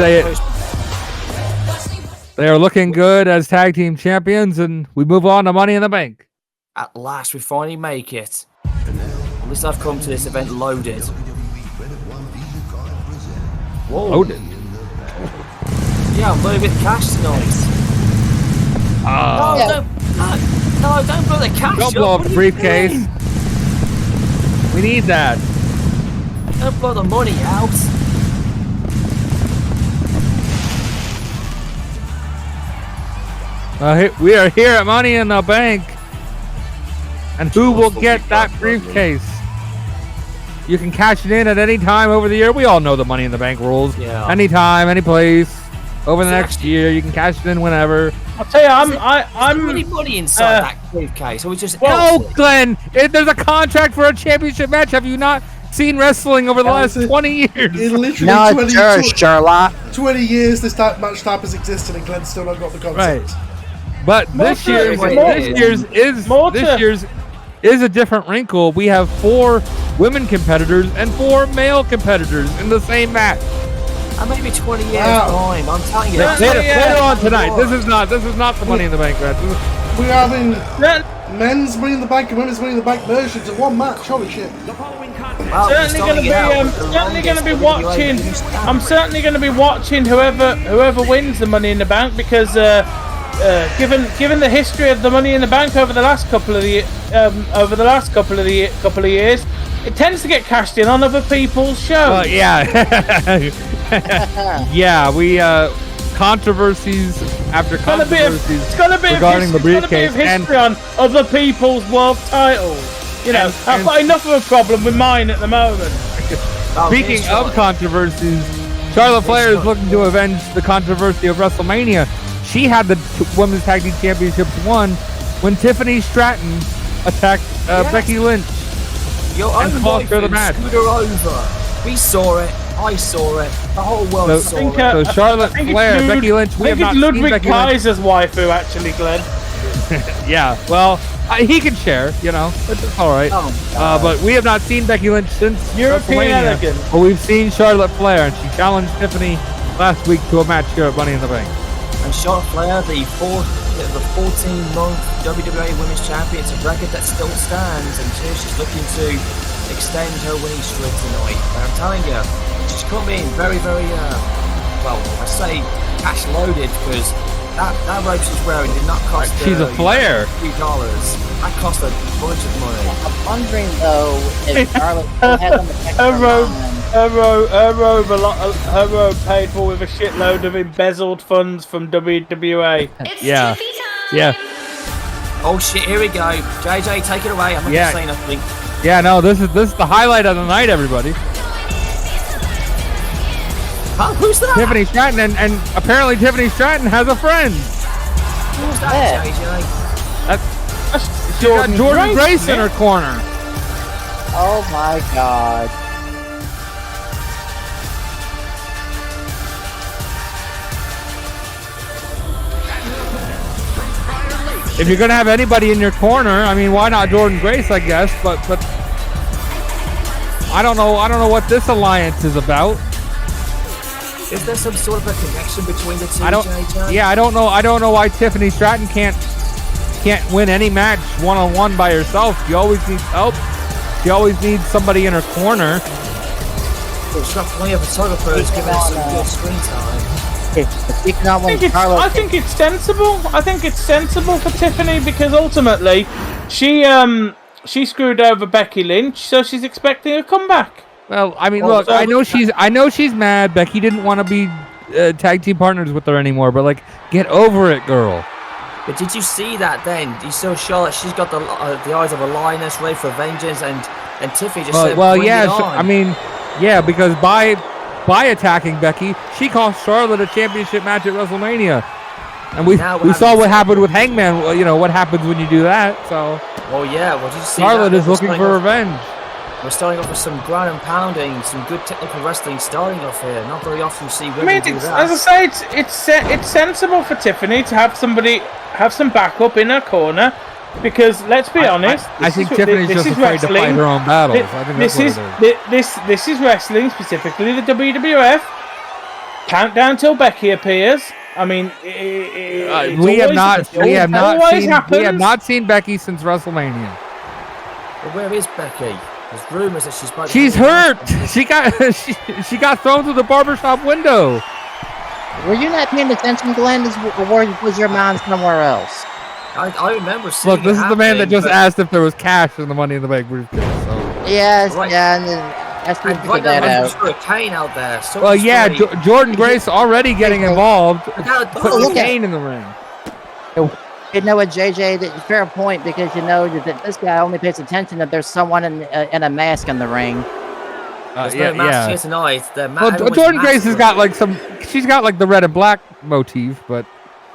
they are looking good as tag team champions, and we move on to Money in the Bank. At last, we finally make it. At least I've come to this event loaded. Whoa. Loaded? Yeah, I'm loaded with cash tonight. No, don't blow the cash. Don't blow up the briefcase. We need that. Don't blow the money out. We are here at Money in the Bank. And who will get that briefcase? You can cash it in at any time over the year. We all know the Money in the Bank rules. Yeah. Anytime, any place. Over the next year, you can cash it in whenever. I'll tell you, I'm really money inside that briefcase. So we just no, Glenn. There's a contract for a championship match. Have you not seen wrestling over the last 20 years? In literally 20 years, this match type has existed, and Glenn's still not got the concept. Right. But this year's is a different wrinkle. We have 4 women competitors and 4 male competitors in the same match. And maybe 20 years time. I'm telling you. Later on tonight. This is not the Money in the Bank match. We're having men's Money in the Bank and women's Money in the Bank merged into one match. Holy shit! Well, certainly going to be watching. I'm certainly going to be watching whoever wins the Money in the Bank, because given the history of the Money in the Bank over the last couple of years, it tends to get cashed in on other people's shows. We controversies after controversies. It's got a bit regarding the briefcase. It's got a bit of history on other people's world titles. You know, I've got enough of a problem with mine at the moment. Speaking of controversies, Charlotte Flair is looking to avenge the controversy of WrestleMania. She had the Women's Tag Team Championships won when Tiffany Stratton attacked Becky Lynch. And cost her the match. We saw it. I saw it. The whole world saw it. So Charlotte Flair, Becky Lynch. We have not seen Ludwig Becky Kaiser's waifu, actually, Glenn. Yeah, well, he can share, you know. It's all right. But we have not seen Becky Lynch since European elegance. But we've seen Charlotte Flair, and she challenged Tiffany last week to a match here at Money in the Bank. And Charlotte Flair, the 14-month WWE Women's Champion, it's a record that still stands, and she's looking to extend her winning streak tonight. And I'm telling you, she's come in very, very, I say cash loaded, because that robe she's wearing did not cost her. She's a Flair. $3. That cost a bunch of money. I'm wondering though if Charlotte still has on the her robe paid for with a shitload of embezzled funds from WWA. Yeah. Oh shit! Here we go. JJ, take it away. I'm not gonna say nothing. Yeah, no, this is the highlight of the night, everybody. Huh? Who's that? Tiffany Stratton, and apparently Tiffany Stratton has a friend. Who's that, JJ? She's got Jordan Grace in her corner. Oh my God. If you're gonna have anybody in your corner, I mean, why not Jordan Grace? I guess, but I don't know what this alliance is about. Is there some sort of a connection between the two? I don't know. I don't know why Tiffany Stratton can't win any match one-on-one by herself. She always needs help. She always needs somebody in her corner. She's got plenty of photographers giving her some good screen time. I think it's sensible. I think it's sensible for Tiffany because ultimately, she screwed over Becky Lynch, so she's expecting a comeback. Well, I mean, look, I know she's mad. Becky didn't want to be tag team partners with her anymore, but like, get over it, girl. But did you see that then? You saw Charlotte, she's got the eyes of a lioness, ready for vengeance, and Tiffany just said, well, bring yeah, it on. I mean, yeah, because by attacking Becky, she cost Charlotte a championship match at WrestleMania. And we saw what happened with Hangman, you know, what happens when you do that, so... Well, yeah, well, did you see Charlotte is looking for revenge. We're starting off with some ground and pounding, some good technical wrestling starting off here. Not very often you see women do that. As I say, it's sensible for Tiffany to have some backup in her corner, because let's be honest, I think Tiffany's just afraid to fight her own battles. I think this is wrestling, specifically the WWF. Countdown till Becky appears. I mean, we have not seen Becky since WrestleMania. Well, where is Becky? There's rumors that she's hurt. She got thrown through the barbershop window. Were you not paying attention, Glenn, or was your mind somewhere else? I remember seeing. Look, this is the man that just asked if there was cash in the Money in the Bank briefcase. So. Yes, right. Yeah, and that's right that out. There's a Kane out there. So well, yeah, Jordan Grace already getting involved. Put Kane in the ring. You know what, JJ? Fair point, because you know that this guy only pays attention if there's someone in a mask in the ring. There's no mask here tonight. Well, Jordan Grace has got like she's got like the red and black motif, but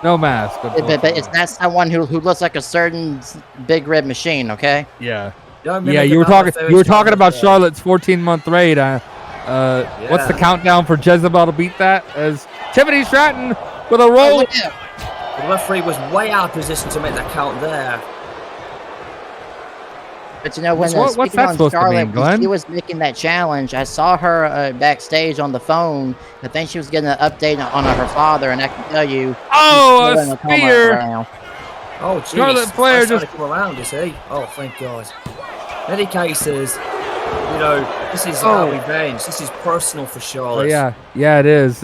no mask. But it's not someone who looks like a certain big red machine, okay? Yeah. Yeah, you were talking about Charlotte's 14-month raid. What's the countdown for Jezebel to beat that? As Tiffany Stratton with a roll. The referee was way out of position to make that count there. But you know, when what's that supposed to mean, Glenn? When she was making that challenge, I saw her backstage on the phone. I think she was getting an update on her father, and I can tell you. Oh, a spear! Oh, geez. Charlotte Flair just come around, is he? Oh, thank God. In any cases, you know, this is about revenge. This is personal for Charlotte. Oh, yeah, it is.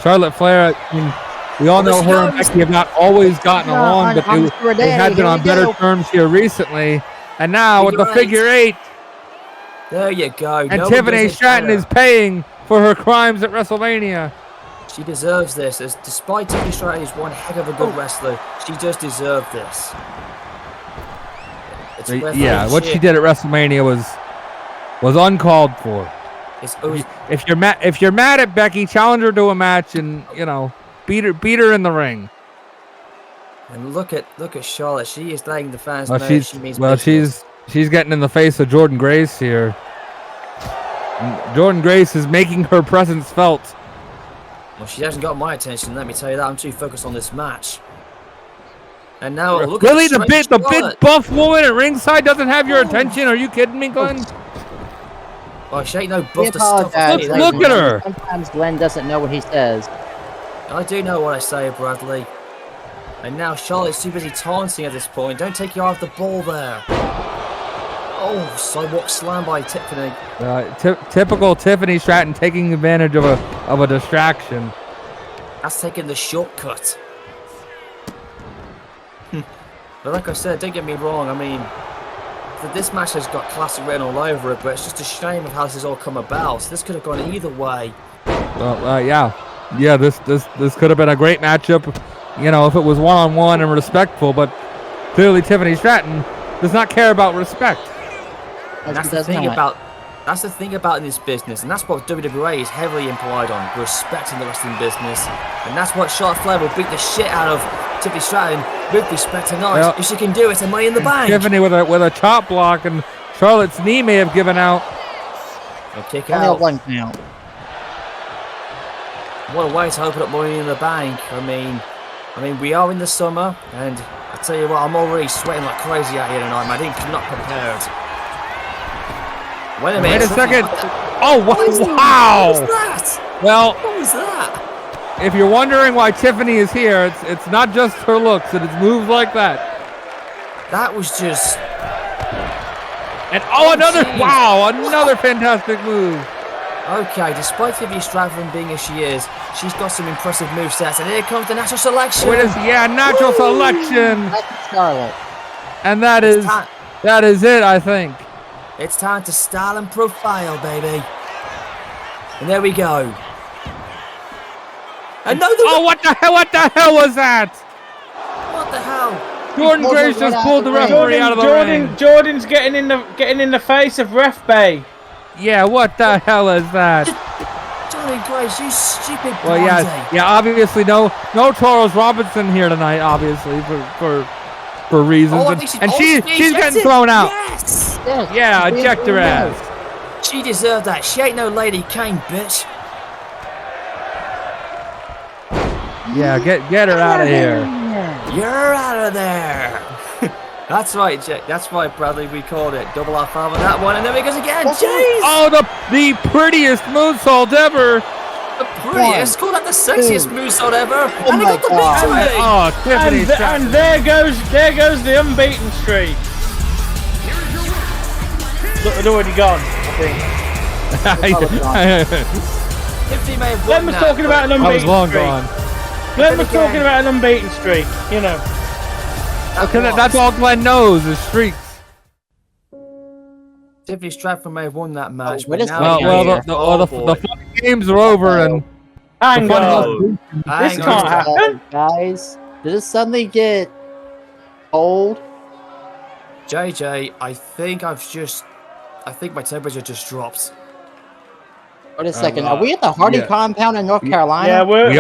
Charlotte Flair. I mean, we all know her and Becky have not always gotten along, but they had been on better terms here recently. And now with the figure 8. There you go. And Tiffany Stratton is paying for her crimes at WrestleMania. She deserves this. Despite Tiffany Stratton is one heck of a good wrestler, she does deserve this. Yeah, what she did at WrestleMania was uncalled for. If you're mad at Becky, challenge her to a match and, you know, beat her in the ring. And look at Charlotte. She is letting the fans know she's getting in the face of Jordan Grace here. And Jordan Grace is making her presence felt. Well, she hasn't got my attention, let me tell you that. I'm too focused on this match. And now look really at the big buff woman at ringside doesn't have your attention? Are you kidding me, Glenn? Well, she ain't no buff to stuff. Look at her. Sometimes Glenn doesn't know what he says. I do know what I say, Bradley. And now Charlotte's too busy taunting at this point. Don't take your eye off the ball there. Oh, sidewalk slam by Tiffany. Typical Tiffany Stratton taking advantage of a distraction. That's taking the shortcut. But like I said, don't get me wrong. I mean, this match has got classic written all over it, but it's just a shame of how this has all come about. So this could have gone either way. Well, yeah. This could have been a great matchup, you know, if it was one-on-one and respectful. But clearly, Tiffany Stratton does not care about respect. That's the thing about in this business, and that's what WWE is heavily implied on, respect in the wrestling business. And that's what Charlotte Flair will beat the shit out of Tiffany Stratton with respect tonight. If she can do it, and Money in the Bank. Tiffany with a chop block, and Charlotte's knee may have given out. A kick out. One count. What a way to open up Money in the Bank. I mean, we are in the summer, and I tell you what, I'm already sweating like crazy out here tonight, man. I'm not prepared. Wait a minute. Wait a second. Oh, wow. What is that? Well, What was that? if you're wondering why Tiffany is here, it's not just her looks, it's moves like that. That was just... And another fantastic move. Okay, despite Tiffany Stratton being as she is, she's got some impressive movesets, and here comes the natural selection. Natural selection. That's Charlotte. And that is it, I think. It's time to style and profile, baby. And there we go. What the hell was that? What the hell? Jordan Grace just pulled the referee out of the ring. Jordan's getting in the face of Ref Bay. Yeah, what the hell is that? Jordan Grace, you stupid Well, yeah, obviously no Charles Robinson here tonight, obviously for reasons, and she's getting thrown out. Yes. Yeah, eject her ass. She deserved that. She ain't no Lady Kane, bitch. Yeah, get her out of here. You're out of there. That's right, Jack. That's right, Bradley. We called it. Double R5 on that one, and there he goes again. Jeez! Oh, the prettiest moonsault ever. The prettiest? Call that the sexiest moonsault ever. Oh and he got the victory. Oh, Tiffany! And there goes the unbeaten streak. Look, it's already gone, I think. Tiffany may have Glenn was talking about an unbeaten streak. Gone. Glenn was talking about an unbeaten streak, you know. Okay, that's all Glenn knows is streaks. Tiffany Stratton may have won that match, what but is now the fun games are over, and Hang on. This can't happen. Guys, did this suddenly get old? JJ, I think my temperature just dropped. Wait a second. Are we at the Hardy compound in North Carolina? Yeah, we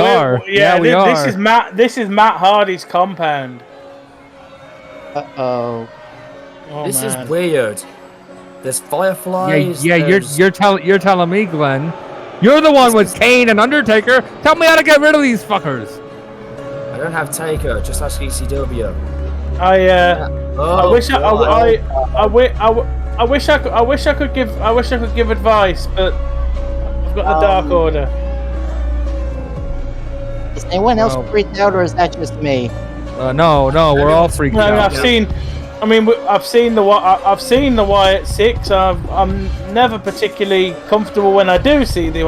are. This is Matt. This is Matt Hardy's compound. Uh-oh. This is weird. There's fireflies. Yeah, you're telling me, Glenn. You're the one with Kane and Undertaker. Tell me how to get rid of these fuckers. I don't have Taker. Just ask ECW. I wish I could give advice, but I've got the Dark Order. Is anyone else freaked out, or is that just me? No, we're all freaked out. I've seen the Wyatt Six. I'm never particularly comfortable when I do see the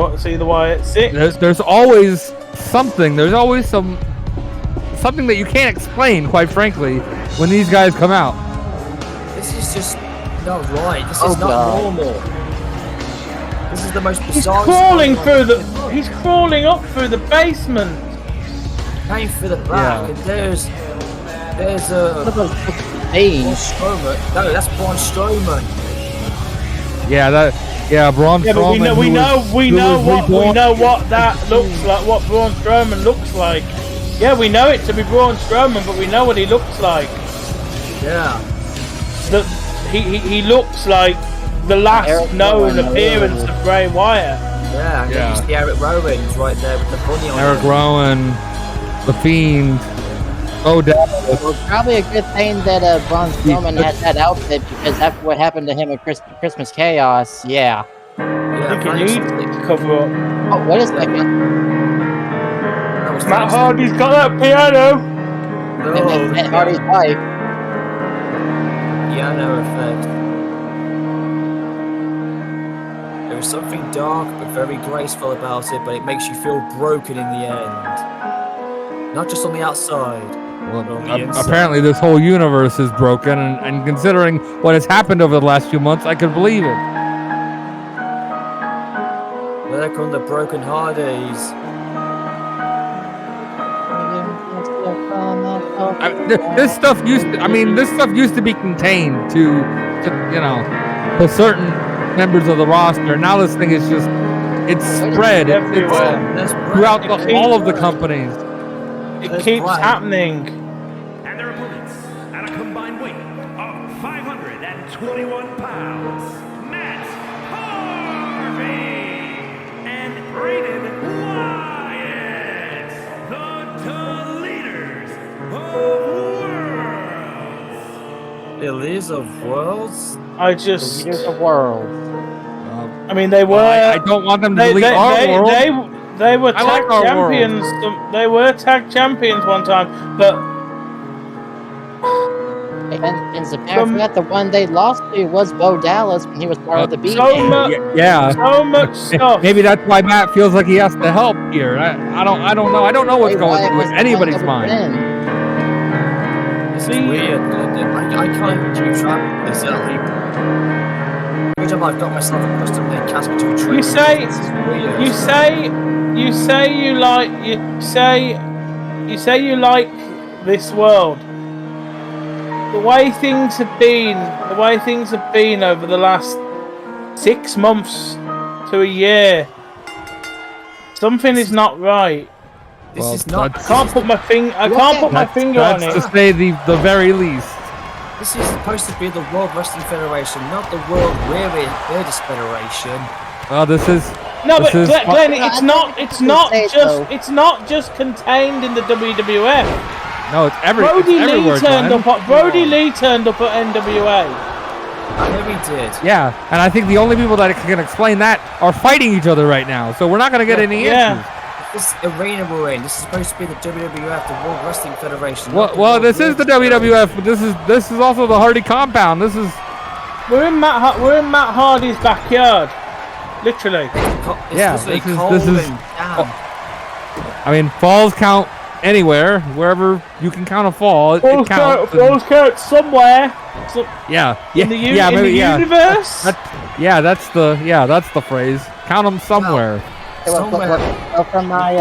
Wyatt Six. There's always something. There's always something that you can't explain, quite frankly, when these guys come out. This is just not right. This is not normal. This is the most bizarre. He's crawling up through the basement. Came through the back, and there's a. Strowman. No, that's Braun Strowman. Braun Strowman. But we know what that looks like. What Braun Strowman looks like. Yeah, we know it to be Braun Strowman, but we know what he looks like. Yeah. He looks like the last known appearance of Bray Wyatt. Yeah, and you see Eric Rowan's right there with the bunny on Eric Rowan, The Fiend. Oh, damn. Well, probably a good thing that Braun Strowman had that outfit, because after what happened to him at Christmas Chaos, I think he needs to cover up. Oh, wait a second. Matt Hardy's got that piano. And Hardy's wife. Piano effect. There is something dark but very graceful about it, but it makes you feel broken in the end. Not just on the outside. Well, apparently this whole universe is broken, and considering what has happened over the last few months, I could believe it. There come the broken Hardys. This stuff used to be contained to certain members of the roster. Now this thing is it's spread. It's throughout all of the companies. It keeps happening. And their opponents, at a combined weight of 521 pounds, Matt Harvey and Brayden Wyatt, the leaders of worlds. The leaders of worlds? Leaders of worlds. I mean, they were. I don't want them to delete our world. They were tag champions. They were tag champions one time, but. And forgot the one they lost to was Bo Dallas when he was part of the B. So much stuff. Maybe that's why Matt feels like he has to help here. I don't know. I don't know what's going through anybody's mind. This is weird. I can't keep track of this. Every time I've got myself accustomed to Casper to a tree. You say you like this world. The way things have been over the last 6 months to a year, something is not right. This is not. I can't put my finger on it. That's to say the very least. This is supposed to be the World Wrestling Federation, not the World Weirdest Federation. Well, this is. No, but Glenn, it's not just contained in the WWF. No, it's everywhere. Brody Lee turned up at NWA. I know he did. Yeah, and I think the only people that can explain that are fighting each other right now. So we're not going to get any answers. This arena we're in, this is supposed to be the WWF, the World Wrestling Federation. Well, this is the WWF, but this is also the Hardy compound. We're in Matt Hardy's backyard, literally. This is. I mean, falls count anywhere, wherever you can count a fall. It counts. Falls count somewhere. In the universe. That's the phrase. Count them somewhere. Well, from my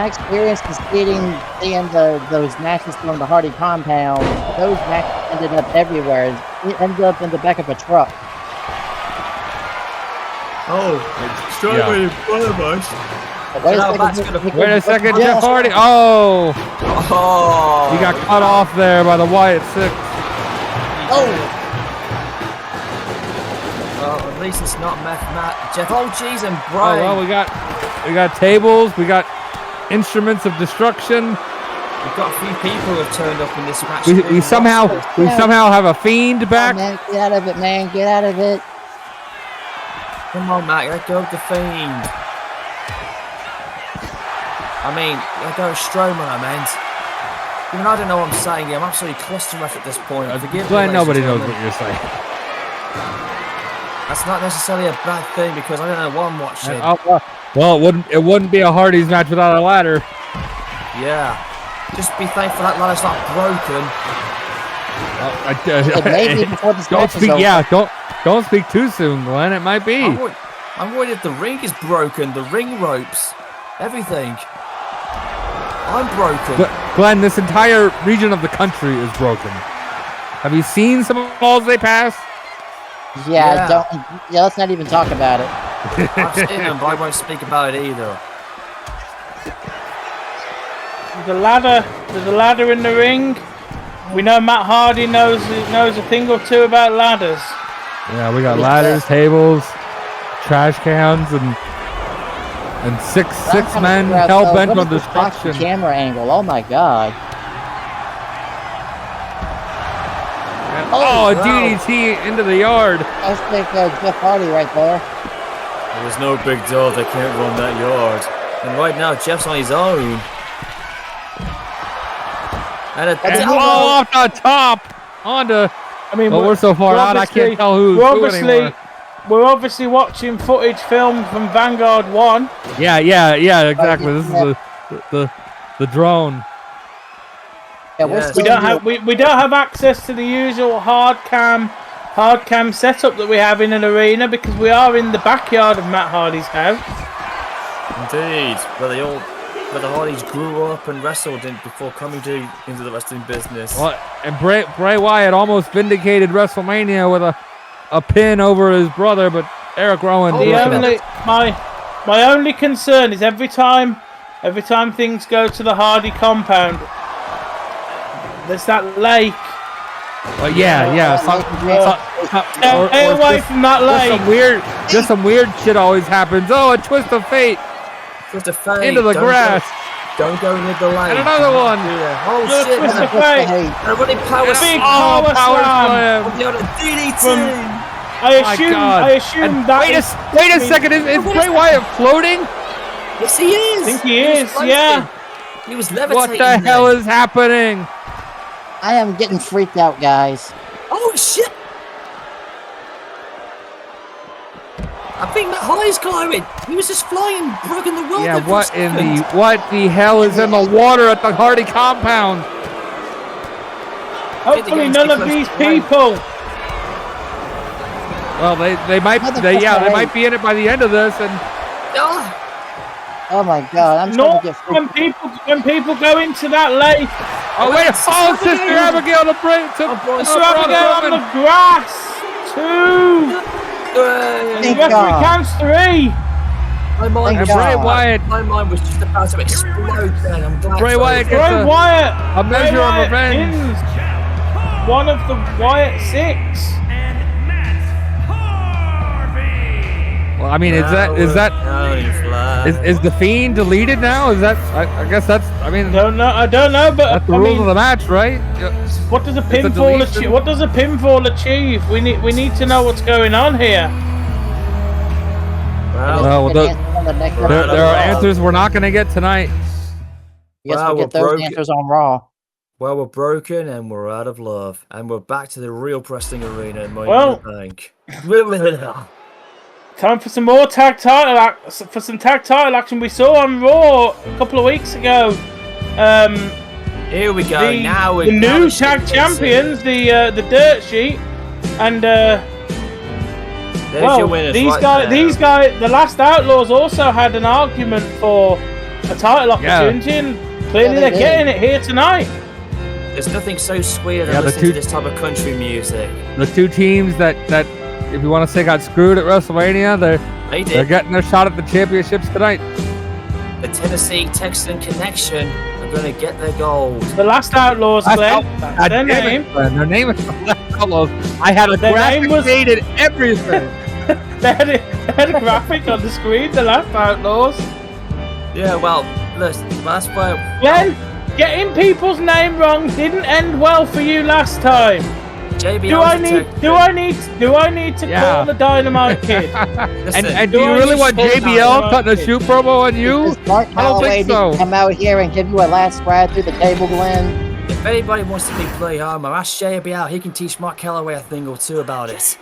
experience in seeing those matches from the Hardy compound, those matches ended up everywhere. It ended up in the back of a truck. Oh, straight away in front of us. Wait a second, Jeff Hardy. Oh, he got cut off there by the Wyatt Six. Well, at least it's not Matt, Jeff. Oh, jeez, and Brian. Oh, well, we got tables. We got instruments of destruction. We've got a few people who have turned up in this match. We somehow have a fiend back. Oh, man, get out of it, man. Get out of it. Come on, Matt. Let go of the fiend. I mean, let go of Strowman, I meant. Even I don't know what I'm saying here. I'm absolutely clusterfuck at this point. Glad nobody knows what you're saying. That's not necessarily a bad thing because I don't know what I'm watching. Well, it wouldn't be a Hardy's match without a ladder. Yeah. Just be thankful that ladder's not broken. Maybe before this match is over. Don't speak too soon, Glenn. It might be. I'm worried if the ring is broken, the ring ropes, everything. I'm broken. Glenn, this entire region of the country is broken. Have you seen some of the balls they pass? Yeah, let's not even talk about it. I've seen them, but I won't speak about it either. There's a ladder in the ring. We know Matt Hardy knows a thing or two about ladders. Yeah, we got ladders, tables, trash cans, and six men hell bent on destruction. Camera angle. Oh my god. Oh, a DDT into the yard. That's like Jeff Hardy right there. Well, there's no big deal. They can't run that yard. And right now, Jeff's on his own. And off the top onto. We're so far out, I can't tell who anymore. We're obviously watching footage filmed from Vanguard 1. Yeah, exactly. This is the drone. Yeah, yes. We don't have access to the usual hard cam setup that we have in an arena because we are in the backyard of Matt Hardy's house. Indeed, where the Hardys grew up and wrestled before coming into the wrestling business. Well, and Bray Wyatt almost vindicated WrestleMania with a pin over his brother, but Eric Rowan. My only concern is every time things go to the Hardy compound, there's that lake. Stay away from that lake. Just some weird shit always happens. Oh, a twist of fate. Twist of fate. Into the grass. Don't go near the lake. And another one. Oh shit! Twist of fate. Everybody power slam. Power slam. DDT. I assume that. Wait a second. Is Bray Wyatt floating? Yes, he is. I think he is. Yeah. He was levitating. What the hell is happening? I am getting freaked out, guys. Oh shit! I think that high's climbing. He was just flying, broken the world. Yeah, what the hell is in the water at the Hardy compound? Hopefully none of these people. Well, they might be in it by the end of this, and oh my god, I'm trying to get when people go into that lake. Oh wait! Oh, Sister Abigail to bring to Sister Abigail on the grass. 2. The referee counts 3. My mind was just about to explode. Then I'm glad. Bray Wyatt gets a measure of revenge. One of the Wyatt 6. Well, I mean, is the Fiend deleted now? Is that? I guess that's. I mean, I don't know, but that's the rules of the match, right? What does a pinfall achieve? What does a pinfall achieve? We need to know what's going on here. Well, there are answers we're not going to get tonight. Yes, we'll get those answers on Raw. Well, we're broken and we're out of love, and we're back to the real wrestling arena in my bank. Time for some more tag title action we saw on Raw a couple of weeks ago. Here we go. The new tag champions, the Dirt Sheet, and these guys, the Last Outlaws also had an argument for a title opportunity, and clearly they're getting it here tonight. There's nothing so sweet than listening to this type of country music. The two teams that if you want to say got screwed at WrestleMania, they're getting their shot at the championships tonight. The Tennessee Texan Connection are going to get their gold. The Last Outlaws, Glenn. That's their name. Their name is the Last Outlaws. I had a graphic made and everything. they had a graphic on the screen. The Last Outlaws. Yeah, well, listen, that's where. Glenn, getting people's name wrong didn't end well for you last time. JBL do I need to call the Dynamite Kid? and do you really want JBL cutting a shoe promo on you? Mark Calloway didn't come out here and give you a last ride through the table, Glenn. If anybody wants to be play armor, ask JBL. He can teach Mark Calloway a thing or two about it.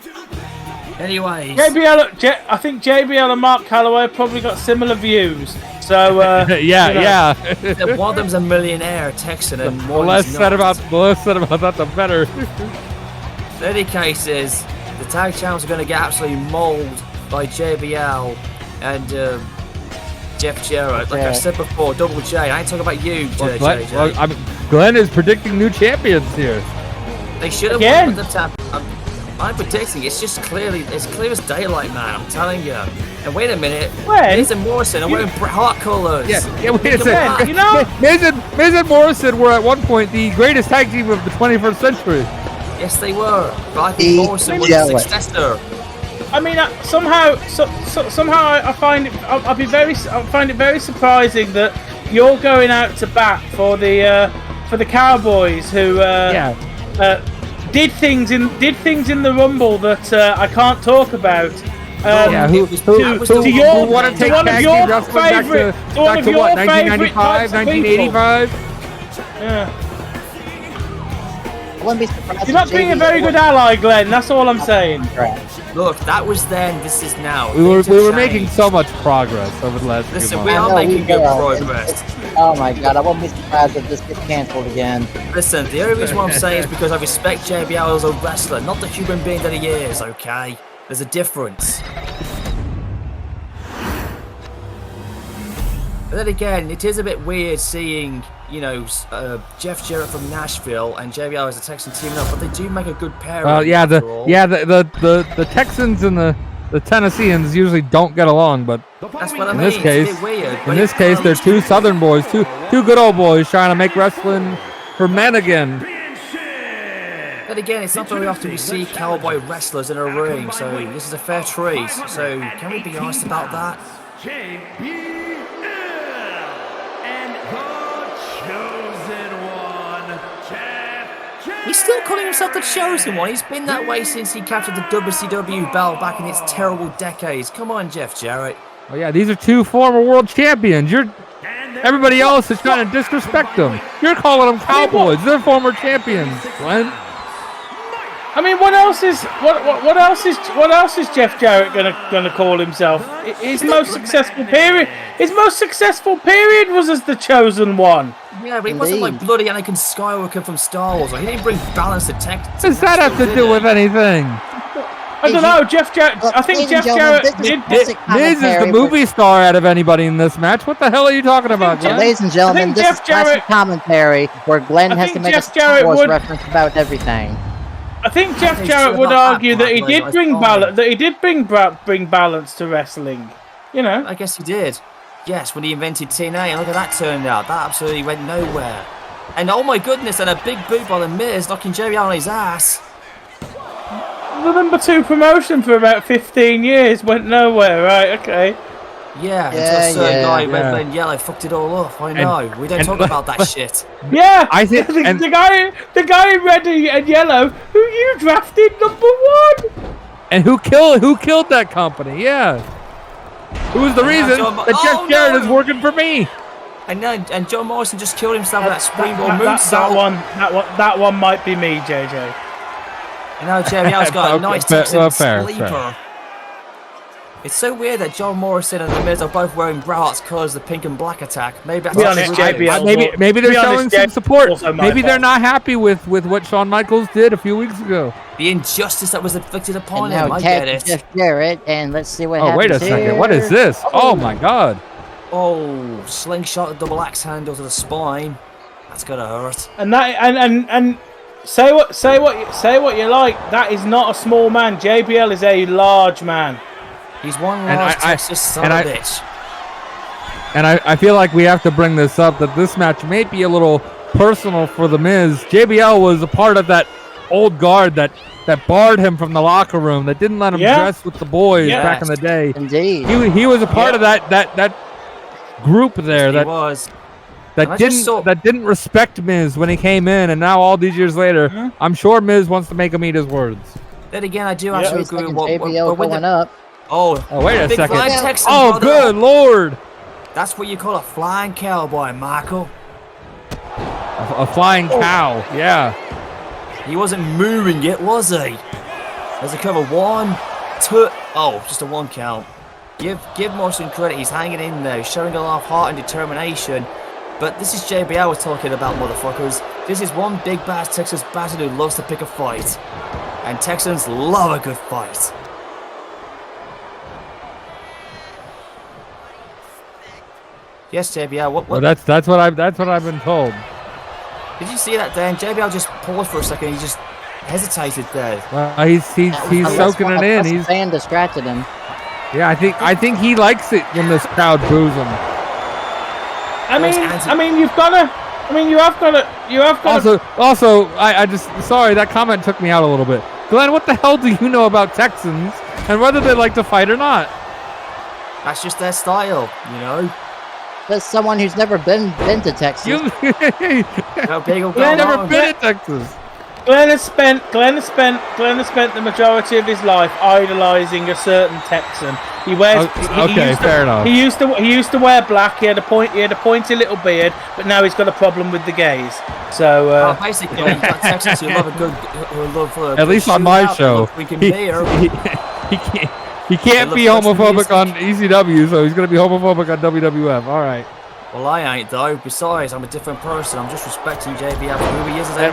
Anyways, I think JBL and Mark Calloway probably got similar views. So yeah. One of them's a millionaire Texan, and the less said about that, the better. In any cases, the tag champs are going to get absolutely mauled by JBL and Jeff Jarrett. Like I said before, Double J. I ain't talking about you, JJ. Glenn is predicting new champions here. They should have won with the tap. I'm predicting it's just clear as daylight, man. I'm telling you. And wait a minute, Miz and Morrison are wearing Bret Hart colours. Yeah. Wait a second. You know, Miz and Morrison were at one point the greatest tag team of the 21st century. Yes, they were. But I think Morrison was the successor. I mean, somehow I find it very surprising that you're going out to bat for the Cowboys who did things in the Rumble that I can't talk about. Who want to take tag team wrestling back to what, 1995, 1985? Yeah. You're not being a very good ally, Glenn. That's all I'm saying. Look, that was then. This is now. We were making so much progress over the last few months. Listen, we are making good progress. Oh my god, I won't be surprised if this gets cancelled again. Listen, the only reason why I'm saying is because I respect JBL as a wrestler, not the human being that he is. Okay, there's a difference. But then again, it is a bit weird seeing, Jeff Jarrett from Nashville and JBL as a Texan teaming up, but they do make a good pairing. Well, the Texans and the Tennesseans usually don't get along, but that's what I mean. This case, it's a bit weird. In this case, they're two Southern boys, two good old boys trying to make wrestling for men again. But again, it's not very often we see cowboy wrestlers in a ring, so this is a fair treat. So can we be honest about that? He's still calling himself the Chosen One. He's been that way since he captured the WCW belt back in its terrible decades. Come on, Jeff Jarrett. Oh yeah, these are two former world champions. Everybody else is trying to disrespect them. You're calling them cowboys. They're former champions, Glenn. I mean, what else is Jeff Jarrett gonna call himself? His most successful period was as the Chosen One. Yeah, but he wasn't like bloody Anakin Skywalker from Star Wars. Like, he didn't bring balance to tech. What does that have to do with anything? I don't know, Jeff Jarrett. I think Jeff Jarrett. Miz is the movie star out of anybody in this match. What the hell are you talking about, Glenn? Ladies and gentlemen, this is classic commentary where Glenn has to make a Star Wars reference about everything. I think Jeff Jarrett would argue that he did bring balance. That he did bring balance to wrestling. You know. I guess he did. Yes, when he invented TNA, and look how that turned out. That absolutely went nowhere. And oh my goodness, and a big boot by the Miz, knocking Jerry out on his ass. The number 2 promotion for about 15 years went nowhere, right? Okay. Yeah, until a certain guy red and yellow fucked it all up. I know. We don't talk about that shit. Yeah, I think the guy in red and yellow who you drafted number 1. And who killed that company? Yeah. Who's the reason that Jeff Jarrett is working for me? And John Morrison just killed himself with that springboard moonsault. That one might be me, JJ. You know, Jerry Al's got a nice Texan sleeper. Fair. It's so weird that John Morrison and The Miz are both wearing Bret Hart's colours, the pink and black attack. Maybe that's maybe they're showing some support. Maybe they're not happy with what Shawn Michaels did a few weeks ago. The injustice that was inflicted upon him. I get it. Jeff Jarrett, and let's see what happens. Oh, wait a second. What is this? Oh my God. Oh, slingshot, a double axe handle to the spine. That's gonna hurt. And say what you like. That is not a small man. JBL is a large man. He's one large Texas son of a bitch. And I feel like we have to bring this up, that this match may be a little personal for The Miz. JBL was a part of that old guard that barred him from the locker room, that didn't let him dress with the boys back in the day. Indeed. He was a part of that group there that didn't respect Miz when he came in, and now all these years later, I'm sure Miz wants to make him eat his words. Then again, I do actually agree with JBL going up. Oh, wait a second. Texan oh, good Lord. That's what you call a flying cowboy, Michael. A flying cow, yeah. He wasn't moving it, was he? There's a cover 1, 2. Oh, just a 1 count. Give Morrison credit. He's hanging in there, showing a lot of heart and determination. But this is JBL we're talking about, motherfuckers. This is one big bass Texas bastard who loves to pick a fight. And Texans love a good fight. Yes, JBL. What? Well, that's what I've been told. Did you see that, Dan? JBL just paused for a second. He just hesitated there. Well, he's soaking it in. He's fan distracted him. Yeah, I think he likes it when this crowd boos him. I mean, you have got to. Also, I just sorry that comment took me out a little bit. Glenn, what the hell do you know about Texans and whether they like to fight or not? That's just their style, you know. That's someone who's never been to Texas. Glenn never been to Texas. Glenn has spent the majority of his life idolizing a certain Texan. He wears. Fair enough. He used to wear black. He had a pointy little beard, but now he's got a problem with the gays. So basically, you've got Texans who love at least on my show. He can't be homophobic on ECW, so he's gonna be homophobic on WWF. All right. Well, I ain't though. Besides, I'm a different person. I'm just respecting JBL for who he is as a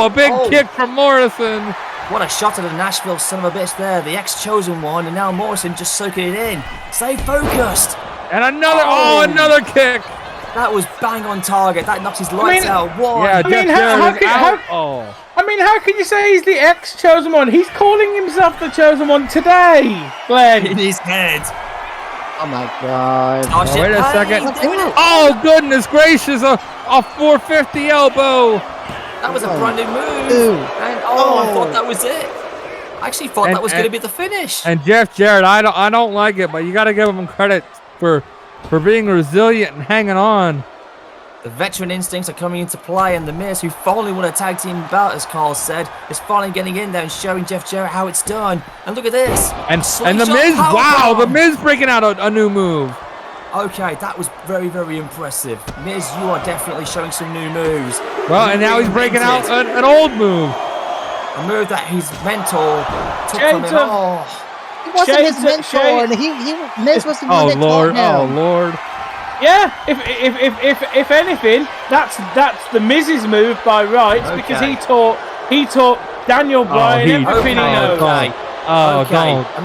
a big kick from Morrison. What a shot at the Nashville son of a bitch there. The ex-chosen one, and now Morrison just soaking it in. Stay focused. And another kick. That was bang on target. That knocked his lights out. One. Yeah, how can you say he's the ex-chosen one? He's calling himself the chosen one today, Glenn. In his head. Oh my God. Wait a second. Oh, goodness gracious. A 450 elbow. That was a brand new move. And I thought that was it. I actually thought that was going to be the finish. And Jeff Jarrett, I don't like it, but you got to give him credit for being resilient and hanging on. The veteran instincts are coming into play, and The Miz, who finally won a tag team bout, as Carl said, is finally getting in there and showing Jeff Jarrett how it's done. And look at this. And The Miz, wow, The Miz breaking out a new move. Okay, that was very, very impressive. Miz, you are definitely showing some new moves. Well, and now he's breaking out an old move. A move that his mentor took from him. Oh. He wasn't his mentor. Miz was the one that taught him. Oh, Lord. Yeah, if anything, that's the Miz's move by rights, because he taught Daniel Bryan everything he knows. Okay.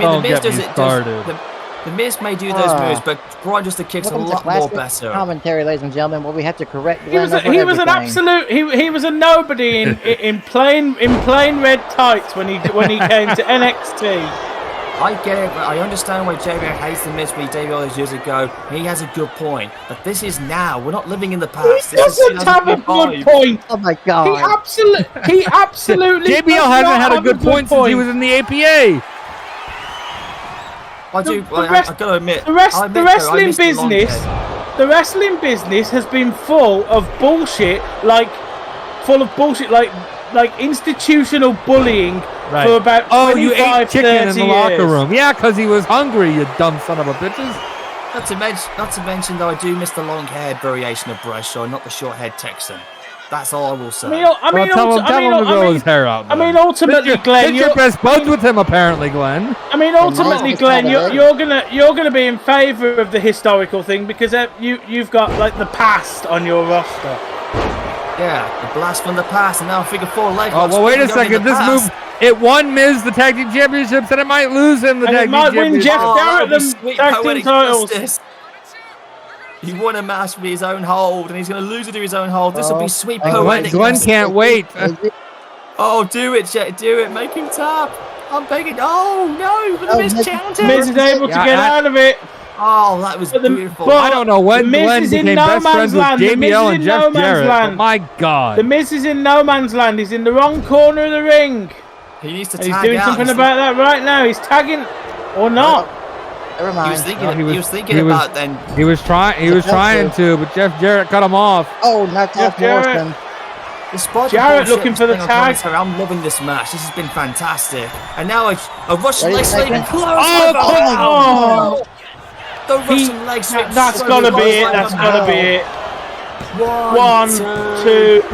Don't The Miz get me started. The Miz may do those moves, but Bryan just kicks a lot more better. Commentary, ladies and gentlemen, where we have to correct. He was an absolute. He was a nobody in plain red tights when he came to NXT. I get it, but I understand why JBL hates The Miz when he debuted all those years ago. He has a good point, but this is now. We're not living in the past. He doesn't have a good point. Oh my God! He absolutely. JBL hasn't had a good point since he was in the APA. I gotta admit, the wrestling business has been full of bullshit, like institutional bullying for about 25, you ate chicken 30 in the years. locker room. Yeah, because he was hungry, you dumb son of a bitches. Not to mention, though, I do miss the long-haired variation of Bradshaw, not the short-haired Texan. That's all I will say. Tell him to grow his hair out. I mean, ultimately, Glenn, you're best buds with him, apparently, Glenn. I mean, ultimately, Glenn, you're gonna be in favour of the historical thing because you've got like the past on your roster. Yeah, the blast from the past, and now figure 4 leg. Oh, well, wait a second. This move, it won Miz the tag team championships, and it might lose him the tag team championships. It might win Jeff Jarrett the tag team titles. He won a match with his own hold, and he's going to lose it to his own hold. This will be sweet poetic. Glenn can't wait. Oh, do it, Jet. Do it. Make him tap. I'm begging. Oh, no. The Miz challenges. Miz is able to get out of it. Oh, that was beautiful. I don't know when Glenn became best friends with JBL and Jeff Jarrett, but my God. The Miz is in no man's land. He's in the wrong corner of the ring. He needs to tag out. He's doing something about that right now. He's tagging or not. Never mind. He was thinking about then. He was trying to, but Jeff Jarrett cut him off. Oh, not Jeff Jarrett. Jarrett looking for the tag. I'm loving this match. This has been fantastic. And now a Russian leg sweep and close. The Russian leg sweep. That's gotta be it. That's gotta be it. 1, 2, 3.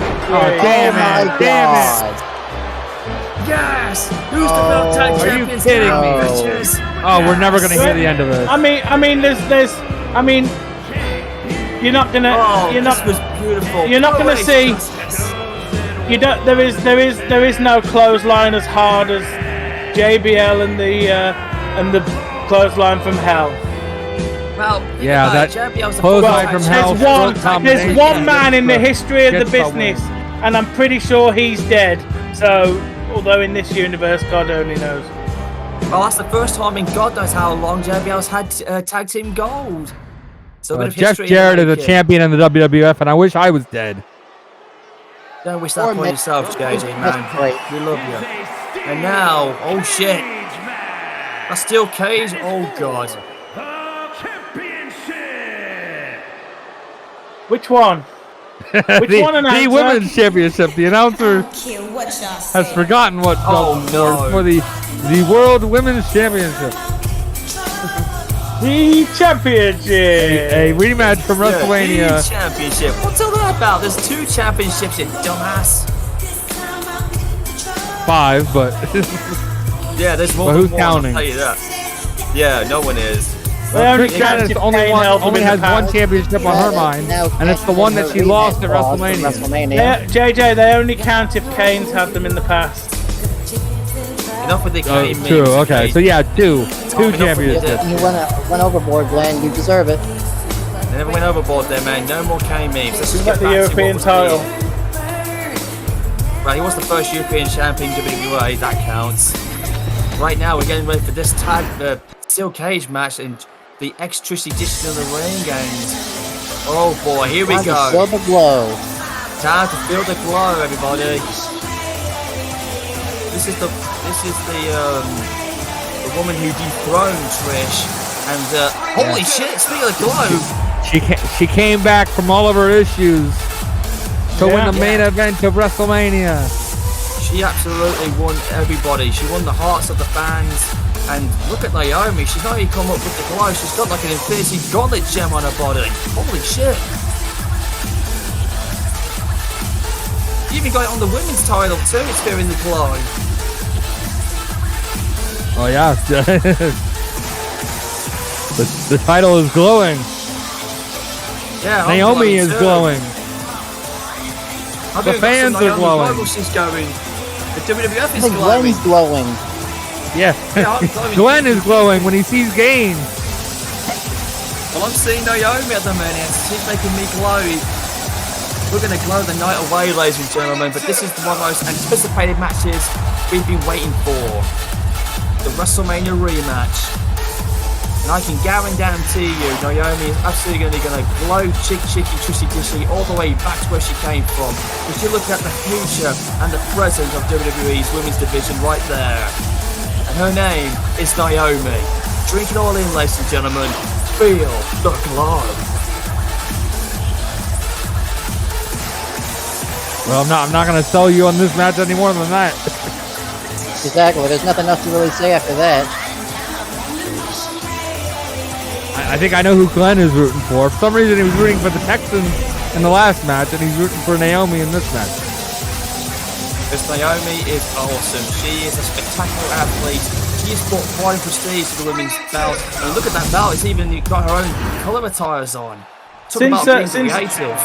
Damn it! Yes! Who's the belt tag champions? Are you kidding me? Oh, we're never gonna hear the end of this. I mean, you're not gonna. This was beautiful. You're not gonna see. There is no clothesline as hard as JBL and the clothesline from hell. Well, yeah, that clothesline from hell. There's one man in the history of the business, and I'm pretty sure he's dead. So, although in this universe, God only knows. Well, that's the first time in God knows how long JBL's had tag team gold. So Jeff Jarrett is a champion in the WWF, and I wish I was dead. Don't wish that for yourself, JJ, man. We love you. And now, oh shit. A steel cage? Oh God. Which one? Which one the women's championship. The announcer has forgotten what for the World Women's Championship. The championship. A rematch from WrestleMania. The championship. What's all that about? There's 2 championships, you dumbass. 5, but yeah, there's more. But who's counting? I'll tell you that. Yeah, no one is. Well, Trish Stratus only has one championship on her mind, and it's the one that she lost at WrestleMania. JJ, they only count if Kane's had them in the past. Enough with the Kane. True. Okay. So yeah, two championships. You went overboard, Glenn. You deserve it. They never went overboard there, man. No more Kane memes. Let's just get the European title. Right, he was the first European champion WWE. That counts. Right now, we're getting ready for this steel cage match, and the ex-Trish dishes in the ring, and oh boy, here we go. Time to feel the glow. Time to feel the glow, everybody. This is the woman who dethroned Trish, and holy shit! Speaking of the glow, She came back from all of her issues to win the main event of WrestleMania. She absolutely won everybody. She won the hearts of the fans. And look at Naomi. She's not even come up with the glow. She's got like an Infinity Gauntlet gem on her body. Holy shit. You even got it on the women's title too. It's fearing the glow. Oh yeah. the title is glowing. Yeah, Naomi is glowing. The fans are glowing. She's going. The WWF is glowing. Glenn's glowing. Yeah. Glenn is glowing when he sees Gain. Well, I'm seeing Naomi at the minute. She's making me glow. We're going to glow the night away, ladies and gentlemen. But this is one of the most anticipated matches we've been waiting for. The WrestleMania rematch. And I can guarantee you, Naomi is absolutely going to glow chicky, trishy, all the way back to where she came from. If you look at the future and the present of WWE's women's division right there. And her name is Naomi. Drink it all in, ladies and gentlemen. Feel the glow. Well, I'm not going to sell you on this match any more than that. Exactly. There's nothing else to really say after that. I think I know who Glenn is rooting for. For some reason, he was rooting for the Texans in the last match, and he's rooting for Naomi in this match. Because Naomi is awesome. She is a spectacular athlete. She has brought pride and prestige to the women's belt. And look at that belt. It's even got her own colour attires on. Talk about being creative.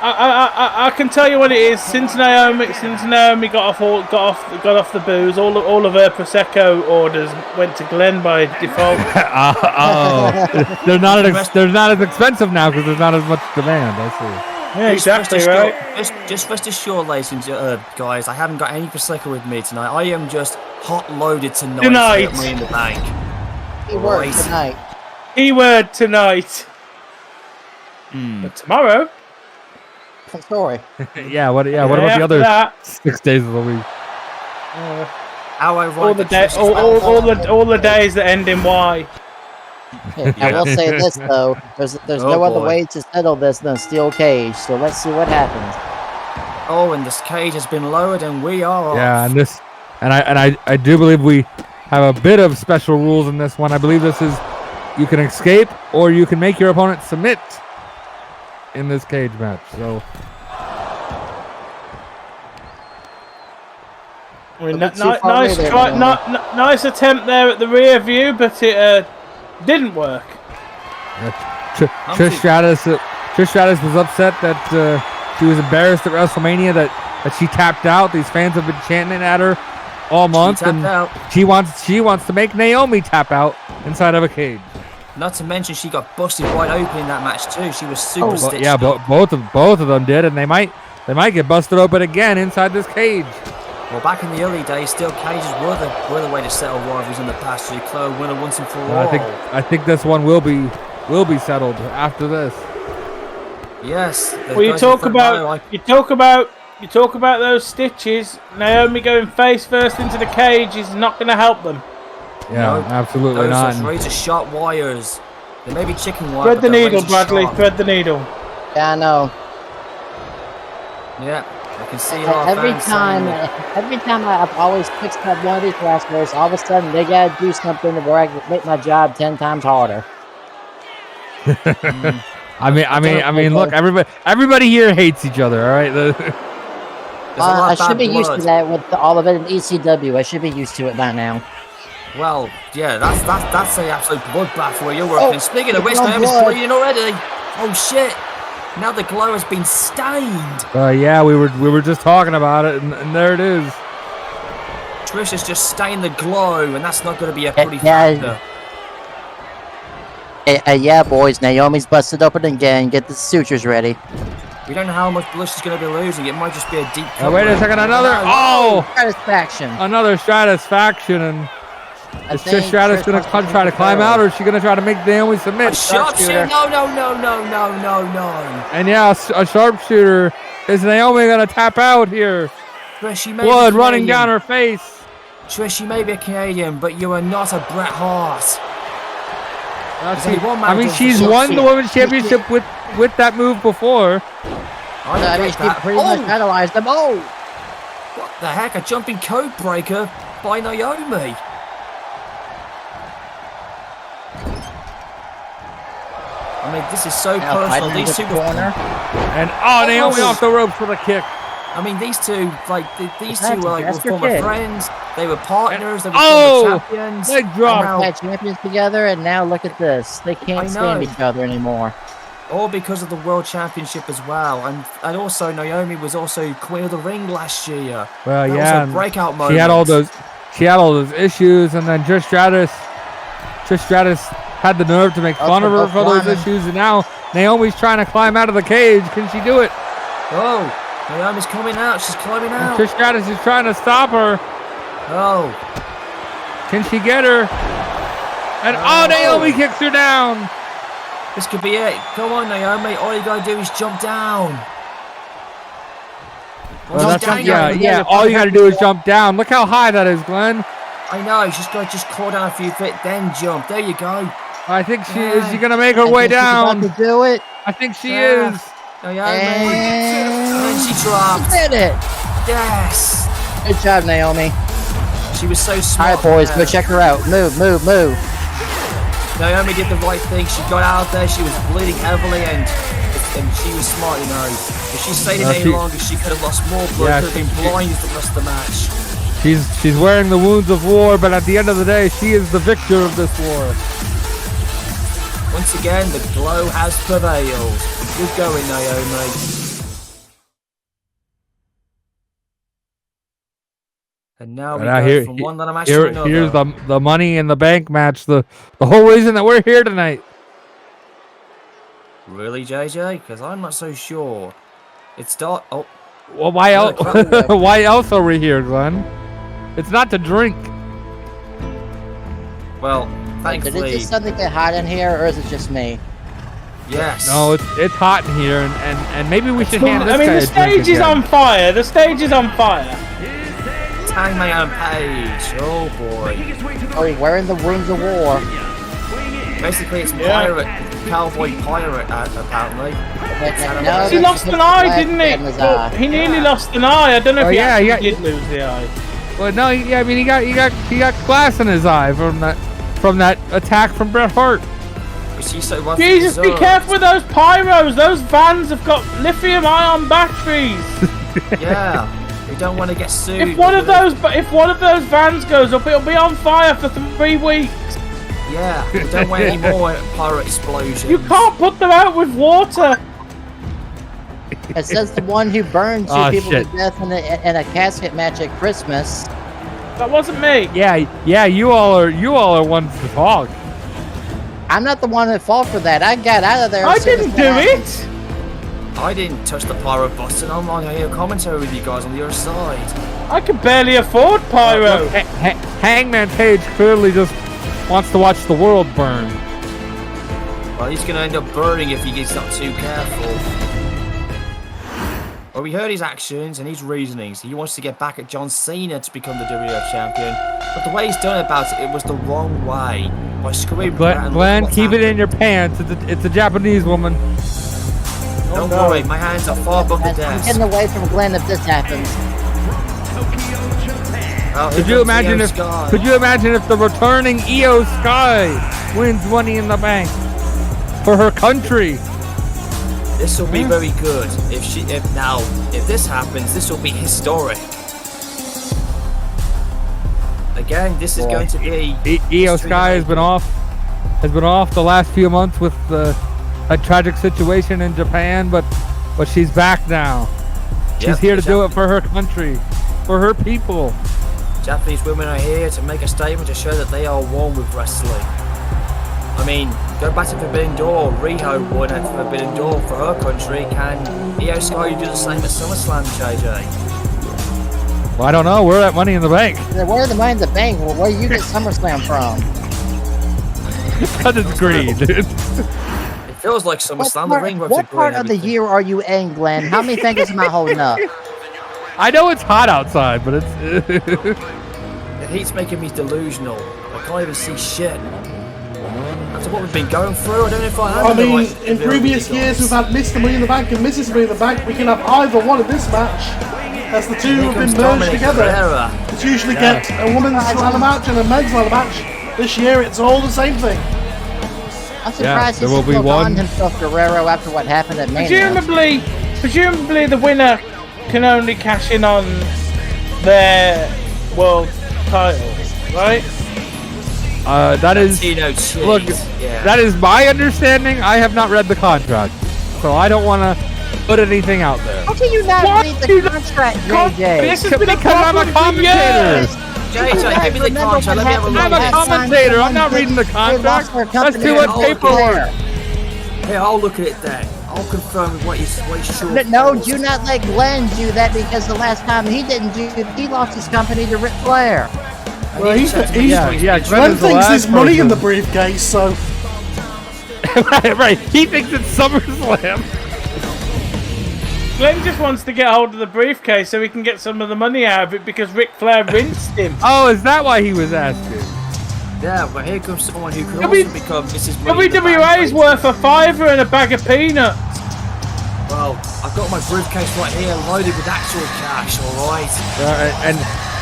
I can tell you what it is. Since Naomi got off the booze, all of her prosecco orders went to Glenn by default. They're not as expensive now because there's not as much demand. I see. Yeah, exactly right. Just rest assured, ladies and guys, I haven't got any prosecco with me tonight. I am just hot loaded tonight. Money in the bank. Keyword tonight. Keyword tonight. But tomorrow. Story. Yeah. What about the other 6 days of the week? All the days that end in Y. I will say this though: there's no other way to settle this than a steel cage. So let's see what happens. Oh, and this cage has been lowered, and we are off. I do believe we have a bit of special rules in this one. I believe this is you can escape or you can make your opponent submit in this cage match. So nice attempt there at the rear view, but it didn't work. Trish Stratus was upset that she was embarrassed at WrestleMania that she tapped out. These fans have been chanting at her all month, she wants to make Naomi tap out inside of a cage. Not to mention she got busted wide open in that match too. She was super stitched yeah, up. both of them did, and they might get busted open again inside this cage. Well, back in the early days, steel cages were the way to settle rivalries in the past. So you declare a winner once and for all. I think this one will be settled after this. Yes. Well, you talk about those stitches. Naomi going face first into the cage is not going to help them. Yeah, absolutely not. Those razor sharp wires. They may be chicken wire. Thread the needle, Bradley. Thread the needle. Yeah, I know. Yeah, I can see every time I've always picked up one of these wrestlers, all of a sudden they gotta do something where I can make my job 10 times harder. I mean, look, everybody here hates each other. All right. I should be used to that with all of it in ECW. I should be used to it by now. Well, yeah, that's an absolute bloodbath where you're working. Speaking of which, Naomi's bleeding already. Oh shit! Now the glow has been stained. Yeah, we were just talking about it, and there it is. Trish has just stained the glow, and that's not going to be a pretty factor. Yeah, boys, Naomi's busted open again. Get the sutures ready. We don't know how much blood she's going to be losing. It might just be a deep cut. Wait a second, Satisfaction. Another Stratusfaction, and is Trish Stratus going to try to climb out, or is she going to try to make Naomi submit? A sharpshooter? No. And yeah, a sharpshooter. Is Naomi going to tap out here? Trish, blood running down her face. Trish, you may be a Canadian, but you are not a Bret Hart. I mean, she's won the women's championship with that move before. I mean, she pretty much analyzed them. Oh! What the heck? A jumping code breaker by Naomi. I mean, this is so personal. These two corner. And Naomi off the ropes with a kick. I mean, these two, these two were former friends. They were partners. They were former champions. Leg drop. They had champions together, and now look at this. They can't stand each other anymore. All because of the World Championship as well, and also Naomi was also Queen of the Ring last year. Well, that was a breakout moment. She had all those issues, and then Trish Stratus had the nerve to make fun of her for those issues, and now Naomi's trying to climb out of the cage. Can she do it? Oh, Naomi's coming out. She's climbing out. And Trish Stratus is trying to stop her. Oh. Can she get her? And Naomi kicks her down. This could be it. Come on, Naomi. All you gotta do is jump down. All you gotta do is jump down. Look how high that is, Glenn. I know. She's got to just crawl down a few feet, then jump. There you go. I think she is. She gonna make her way down. To do it. I think she is. Naomi. And she dropped. Did it. Yes. Good job, Naomi. She was so smart. All right, boys, go check her out. Move. Naomi did the right thing. She got out there. She was bleeding heavily, and she was smart, you know. If she stayed in any longer, she could have lost more blood. Could have been blind for the rest of the match. She's wearing the wounds of war, but at the end of the day, she is the victor of this war. Once again, the glow has prevailed. Good going, Naomi. And now we go from one little match to another. Here's the Money in the Bank match. The whole reason that we're here tonight. Really, JJ? Because I'm not so sure. Well, why else? Why else are we here, Glenn? It's not to drink. Well, thankfully. Did it just suddenly get hot in here, or is it just me? Yes. No, it's hot in here, and maybe we should hand this guy a the stage is on fire. The stage is on fire. Hangman Page. Oh boy. Oh, he's wearing the wounds of war. Basically, it's pirate, cowboy pirate, apparently. No, he lost an eye, didn't he? He nearly lost an eye. I don't know if he actually did lose the eye. Well, no, I mean he got glass in his eye from that attack from Bret Hart. Jesus, be careful with those pyros. Those vans have got lithium-ion batteries. Yeah. We don't want to get sued. If one of those vans goes up, it'll be on fire for 3 weeks. Yeah, we don't want any more pyro explosions. You can't put them out with water. It says the one who burned 2 people to death in a casket match at Christmas. That wasn't me. Yeah, you all are ones to talk. I'm not the one at fault for that. I got out of there. I didn't do it. I didn't touch the pyro button. I'm on here commentary with you guys on the other side. I can barely afford pyro. Hangman Page clearly just wants to watch the world burn. Well, he's going to end up burning if he gets not too careful. Well, we heard his actions and his reasonings. He wants to get back at John Cena to become the WWF champion. But the way he's done about it was the wrong way. By screwing Glenn, keep it in your pants. It's a Japanese woman. Don't worry, my hands are far above the desk. I'm getting away from Glenn if this happens. Well, could you imagine if the returning Io Sky wins Money in the Bank for her country? This will be very good. If this happens, this will be historic. Again, this is going to be. Io Sky has been off the last few months with a tragic situation in Japan, but she's back now. She's here to do it for her country, for her people. Japanese women are here to make a statement to show that they are one with wrestling. I mean, go back to Forbidden Door. Riho won at Forbidden Door for her country. Can Io Sky do the same at SummerSlam, JJ? Well, I don't know. We're at Money in the Bank. Where are the Money in the Bank? Well, where do you get SummerSlam from? Because it's greed, dude. It feels like SummerSlam. The ring ropes What part of the year are you in, Glenn? How many fingers am I holding up? I know it's hot outside, but it's... The heat's making me delusional. I can't even see shit. I have after what we've been going through, I don't know if I am. I mean, in previous years we've had Mr. Money in the Bank and Mrs. Money in the Bank. We can have either one in this match, as the two have been merged together. It's usually get a women's ladder match and a men's ladder match. This year it's all the same thing. I'm surprised he's still on himself Guerrero after what happened at Mania. Presumably the winner can only cash in on their world title, right? That is that is my understanding. I have not read the contract, so I don't want to put anything out there. How can you not read the contract, JJ? Because I'm a commentator. JJ, give me the contract. Let me have a look. I'm a commentator. I'm not reading the contract. That's too much paperwork. Here, I'll look at it then. I'll confirm what he's sure. No, do not let Glenn do that, because the last time he didn't do it, he lost his company to Ric Flair. Well, Glenn thinks there's money in the briefcase, so... right, he thinks it's SummerSlam. Glenn just wants to get hold of the briefcase so he can get some of the money out of it because Ric Flair rinsed him. Oh, is that why he was asking? Yeah, well, here comes someone who could also become Mrs. Money. WWA's worth a $5 and a bag of peanuts. Well, I've got my briefcase right here loaded with actual cash, alright?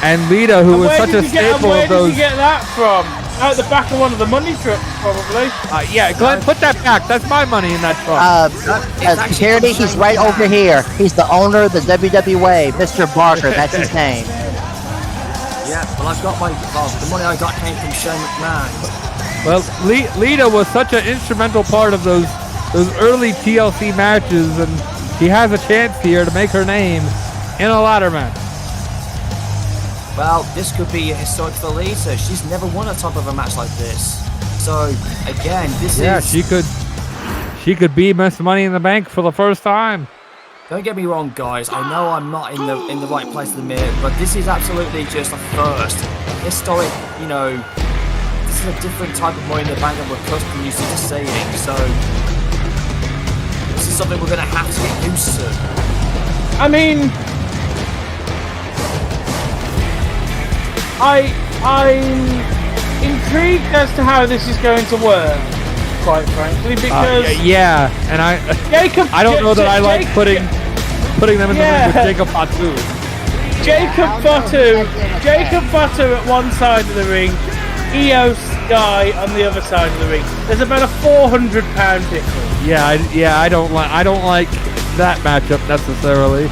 And Lita, who was such a staple of those... Where did you get that from? Out the back of one of the money trucks, probably. Yeah, Glenn, put that back. That's my money in that truck. Security, he's right over here. He's the owner of the WWA, Mr. Barker. That's his name. Yeah, well, I've got the money I got came from Shane McMahon. Well, Lita was such an instrumental part of those early TLC matches, and she has a chance here to make her name in a ladder match. Well, this could be a historic for Lita. She's never won a top of a match like this. So, again, this is... Yeah, she could be Miss Money in the Bank for the first time. Don't get me wrong, guys. I know I'm not in the right place at the minute, but this is absolutely just a first. Historic, this is a different type of Money in the Bank that we're accustomed used to seeing. So, this is something we're going to have to get used to. I mean... I'm intrigued as to how this is going to work, quite frankly, because and I don't know that I like putting them in the ring with Jacob Fatu. Jacob Fatu at one side of the ring, Io Sky on the other side of the ring. There's about a 400-pound difference. I don't like that matchup necessarily.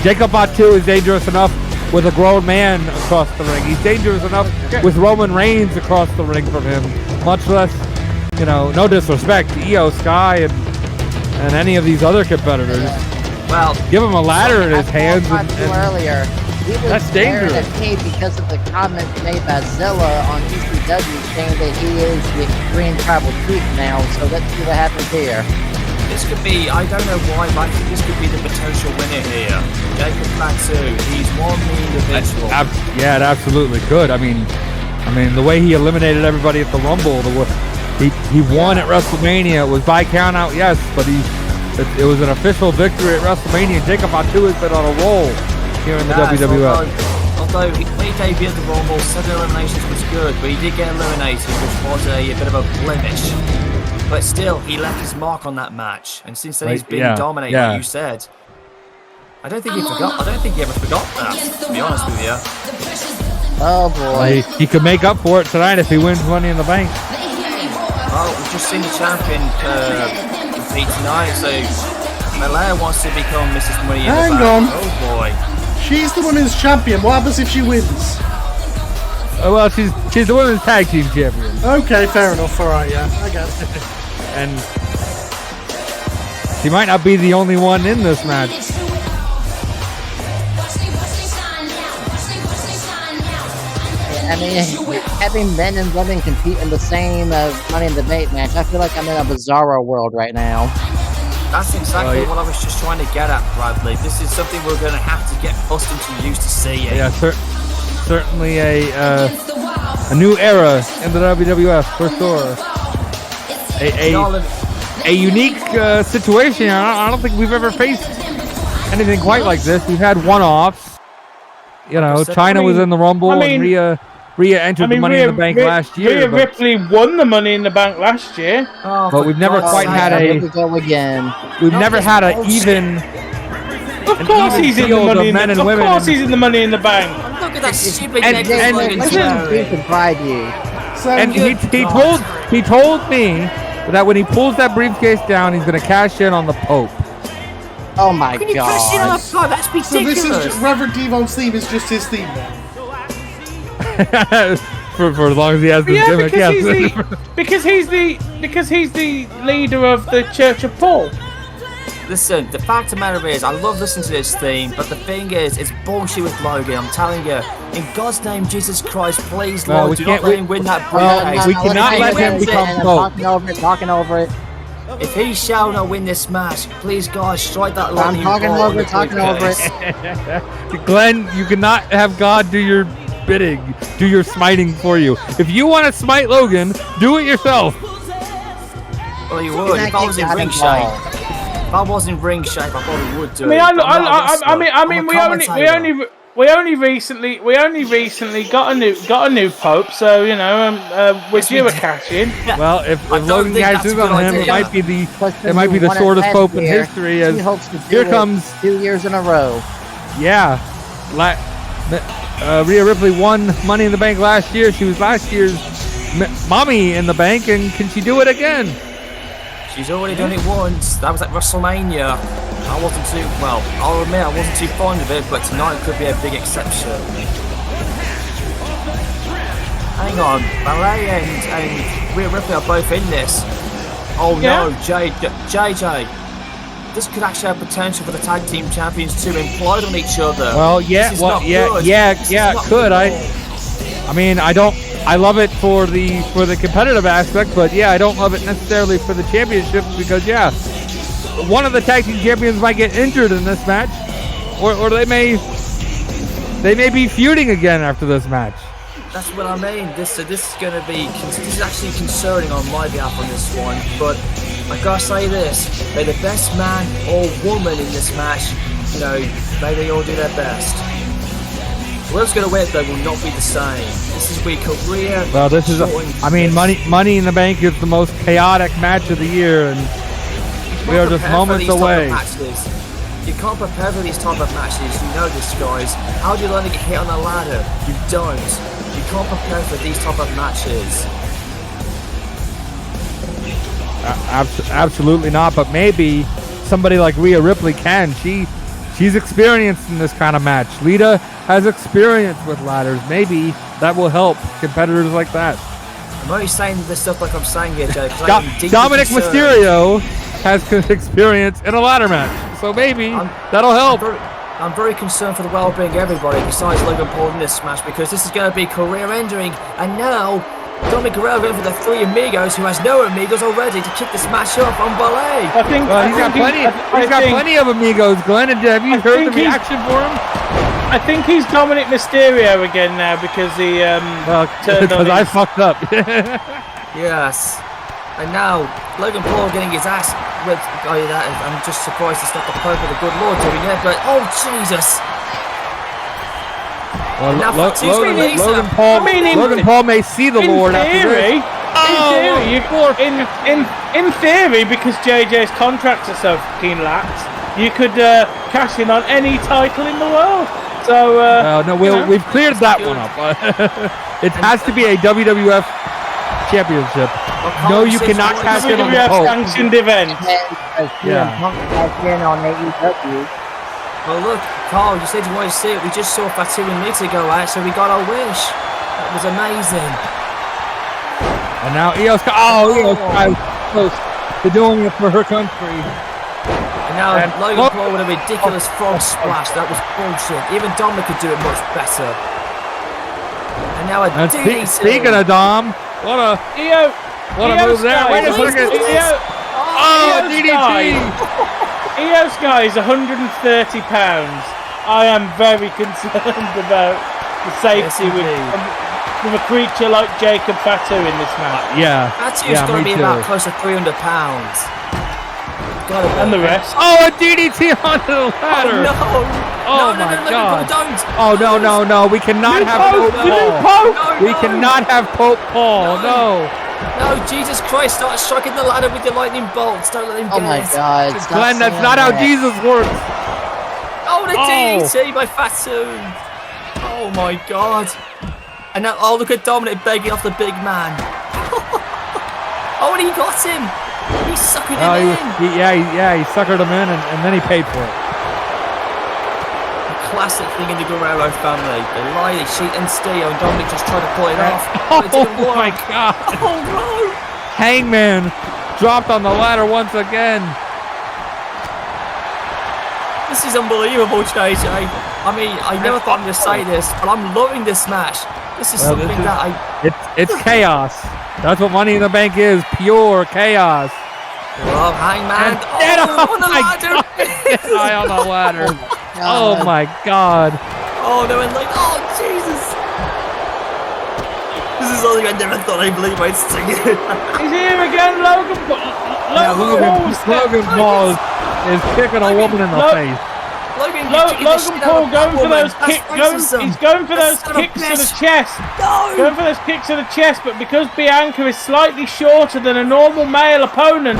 Jacob Fatu is dangerous enough with a grown man across the ring. He's dangerous enough with Roman Reigns across the ring from him. Much less, no disrespect to Io Sky and any of these other competitors. Well, give him a ladder in his hands. Earlier, he was that's dangerous. Because of the comments made by Zilla on ECW saying that he is the extreme tribal chief now. So let's see what happens here. This could be, I don't know why, but I think this could be the potential winner here. Jacob Fatu, he's one individual. It absolutely could. I mean, the way he eliminated everybody at the Rumble, he won at WrestleMania. It was by count out, yes, but it was an official victory at WrestleMania. Jacob Fatu has been on a roll here in the WWF. Although when he debuted at the Rumble, 7 eliminations was good, but he did get eliminated, which was a bit of a blemish. But still, he left his mark on that match, and since then he's been dominating, like you said. I don't think he ever forgot that, to be honest with you. Oh boy. He could make up for it tonight if he wins Money in the Bank. Well, we've just seen the champion compete tonight, so Malaire wants to become Mrs. Money in the Bank. Hang on. Oh boy. She's the women's champion. What happens if she wins? Well, she's the women's tag team champion. Okay, fair enough. All right, yeah, I get it. And she might not be the only one in this match. I mean, having men and women compete in the same Money in the Bank match, I feel like I'm in a bizarro world right now. That's exactly what I was just trying to get at, Bradley. This is something we're going to have to get accustomed to used to seeing. Yeah, certainly a new era in the WWF for sure. A unique situation. I don't think we've ever faced anything quite like this. We've had one-offs. China was in the Rumble and Rhea Rhea entered the Money in the Bank last year. Rhea Ripley won the Money in the Bank last year. But we've never quite had Here we go again. We've never had an even. Of course he's in the Money in the Bank. Of course he's in the Money in the Bank. Look at that stupid And he told me that when he pulls that briefcase down, he's going to cash in on the Pope. Oh my Can you cash in on god. the Pope? That's ridiculous. So this is Reverend Devon's theme is just his theme then. for as long as he has this gimmick, because he's the leader of the Church of Paul. Listen, the fact of the matter is, I love listening to this theme, but the thing is, it's bullshit with Logan. I'm telling you, in God's name, Jesus Christ, please, Lord, do not let him win that briefcase. We cannot let him become Pope. Talking over it. If he shall not win this match, please, God, strike that lightning talking bolt over on the briefcase. Glenn, you cannot have God do your bidding, do your smiting for you. If you want to smite Logan, do it yourself. Well, you would. If I was in ring shape. If I was in ring shape, I probably would do it. We only recently got a new Pope, so you know we're due a cash in. Well, if Logan cashes in on him, it might be the shortest Pope in history. As he hopes to here comes 2 years in a row. Yeah, Rhea Ripley won Money in the Bank last year. She was last year's Mommy in the Bank, and can she do it again? She's already done it once. That was at WrestleMania. I'll admit I wasn't too fond of it, but tonight could be a big exception. Hang on, Ballet and Rhea Ripley are both in this. Oh no, JJ. This could actually have potential for the tag team champions to implode on each other. Well, it could. I love it for the competitive aspect, but I don't love it necessarily for the championship because one of the tag team champions might get injured in this match, or they may be feuding again after this match. That's what I mean. This is actually concerning on my behalf on this one, but I gotta say this: may the best man or woman in this match, may they all do their best. Whoever's gonna win though will not be the same. This is week career. Well, Money in the Bank is the most chaotic match of the year, and we are just moments away. You can't prepare for these type of matches. You know this, guys. How do you learn to get hit on a ladder? You don't. You can't prepare for these type of matches. Absolutely not. But maybe somebody like Rhea Ripley can. She's experienced in this kind of match. Lita has experience with ladders. Maybe that will help competitors like that. I'm only saying this stuff like I'm saying here, Joe. Dominic Mysterio has experience in a ladder match, so maybe that'll help. I'm very concerned for the well-being of everybody besides Logan Paul in this match, because this is going to be career-ending, and now Dominic Guerrero going for the three amigos, who has no amigos already, to kick this match off on Ballet. He's got plenty of amigos, Glenn. And have you heard the reaction for him? I think he's Dominic Mysterio again now because he turned on. I fucked up. Yes. And now Logan Paul getting his ass whipped. I'm just surprised to stop the Pope with the good Lord doing it, but oh Jesus! Well, Logan Paul may see the Lord after this. In theory, because JJ's contracts are so fucking lax, you could cash in on any title in the world. So we've cleared that one up. It has to be a WWF championship. No, you cannot cash in on the Pope. Sanctioned event. Well, look, Carl, you said you wanted to see it. We just saw Fatu and Lita go out, so we got our wish. That was amazing. And now Io Sky close to doing it for her country. And now Logan Paul with a ridiculous frog splash. That was bullshit. Even Dominic could do it much better. And now DDT. Speaking of Dom, what a move there. Wait a second. DDT. Io Sky is 130 pounds. I am very concerned about the safety with a creature like Jacob Fatu in this match. Fatu's got to be about close to 300 pounds. And the rest. Oh, a DDT onto the ladder. Oh, no. Oh no, my Logan God! Paul, don't. Oh no! We cannot have Pope Paul. We cannot have Pope Paul. No. No, Jesus Christ! Start striking the ladder with your lightning bolts. Don't let him get Oh my it. God! Stop Glenn, that's saying not how that. Jesus works. Oh, the DDT by Fatu. Oh my God! And now, look at Dominic begging off the big man. Oh, and he got him. He suckered him in. He suckered him in, and then he paid for it. Classic thing in the Guerrero family. They lie, they cheat and steal, and Dominic just tried to pull it off. But it didn't work. My God! Oh no! Hangman dropped on the ladder once again. This is unbelievable, JJ. I mean, I never thought I'm going to say this, but I'm loving this match. This is It's chaos. That's what Money in the Bank is. Pure chaos. Well, Hangman. On the ladder. High on the ladder. Oh my God. Oh no, and like, oh Jesus. This is something I never thought I'd believe I'd see it. He's here again, Logan Paul. Logan Paul is kicking a woman in the face. Logan Paul going for those kicks. He's going for those kicks to the chest. Going for those kicks to the chest, but because Bianca is slightly shorter than a normal male opponent,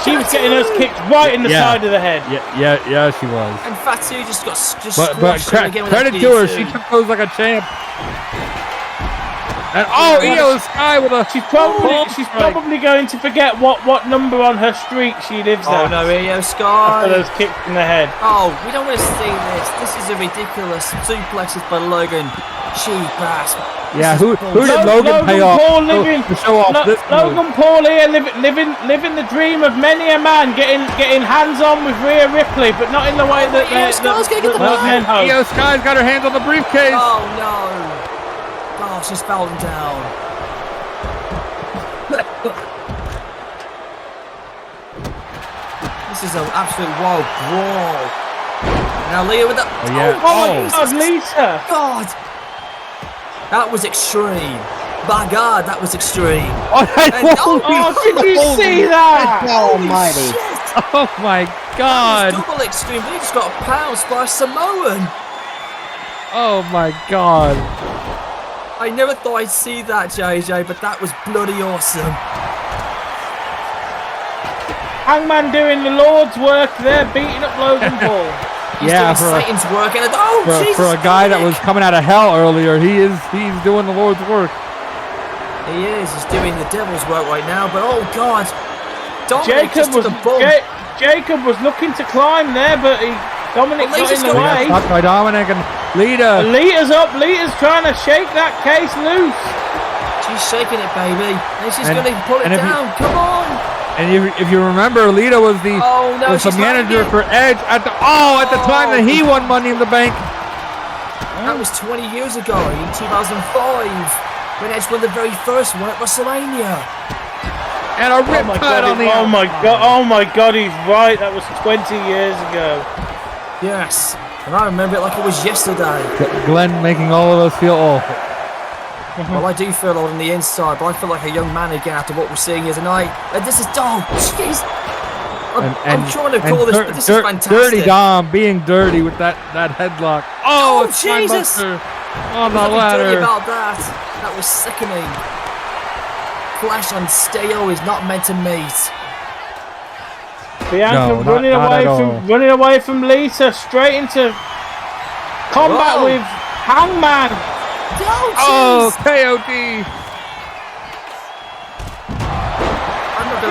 she was getting those kicks right in the side of the head. Yeah, she was. And Fatu just got But credit to her, she took those like a champ. And Io Sky with a. She's probably going to forget what number on her streak she lives at. Oh no, Io Sky. After those kicks in the head. Oh, we don't want to see this. This is a ridiculous suplexes by Logan. Cheap ass. Yeah, who did Logan pay off to show off this Logan Paul here living the dream of many a man, getting hands on with Rhea Ripley, but not in the way that Io Sky's gonna get the men hope. Io Sky's got her hands on the briefcase. Oh no. Oh, she's falling down. This is an absolute wild brawl. Now Leah with the... Oh my God, Lisa! God! That was extreme. My God, that was extreme. Did you see that? Almighty. Oh my God. That was double extreme. They just got pounced by a Samoan. Oh my God. I never thought I'd see that, JJ, but that was bloody awesome. Hangman doing the Lord's work there, beating up Logan Paul. He's doing Satan's work, and for a guy that was coming out of hell earlier, he's doing the Lord's work. He is. He's doing the devil's work right now, but oh God, Dominic Jacob was looking to climb there, but Dominic got in the way. Stopped by Dominic and Lita. Lita's up. Lita's trying to shake that case loose. She's shaking it, baby, and she's going to pull it down. Come on. And if you remember, Lita was the manager for Edge at the time that he won Money in the Bank. That was 20 years ago in 2005 when Edge won the very first one at WrestleMania. And a riptide on the Oh my God, he's right. That was 20 years ago. Yes, and I remember it like it was yesterday. Glenn making all of us feel old. Well, I do feel old on the inside, but I feel like a young man again after what we're seeing here tonight. And this is jeez. I'm trying to call this, but this is fantastic. Dirty Dom being dirty with that headlock. Oh, Jesus! On the ladder. Dirty about that. That was sickening. Flesh and steel is not meant to meet. Bianca running away from Lisa, straight into combat with Hangman. KOD.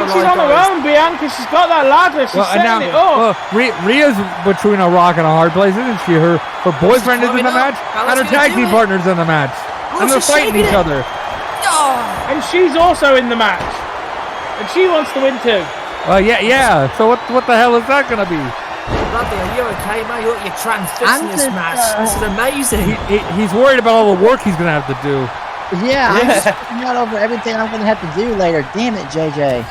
She's on her own, Bianca. She's got that ladder. She's setting it up. Rhea's between a rock and a hard place, isn't she? Her boyfriend is in the match, and her tag team partner's in the match, and they're fighting each other. And she's also in the match, and she wants to win too. Yeah. So what the hell is that gonna be? Bradley, are you okay, man? You look you're transfixing this match. This is amazing. He's worried about all the work he's gonna have to do. Yeah, I'm just not over everything I'm gonna have to do later. Damn it, JJ.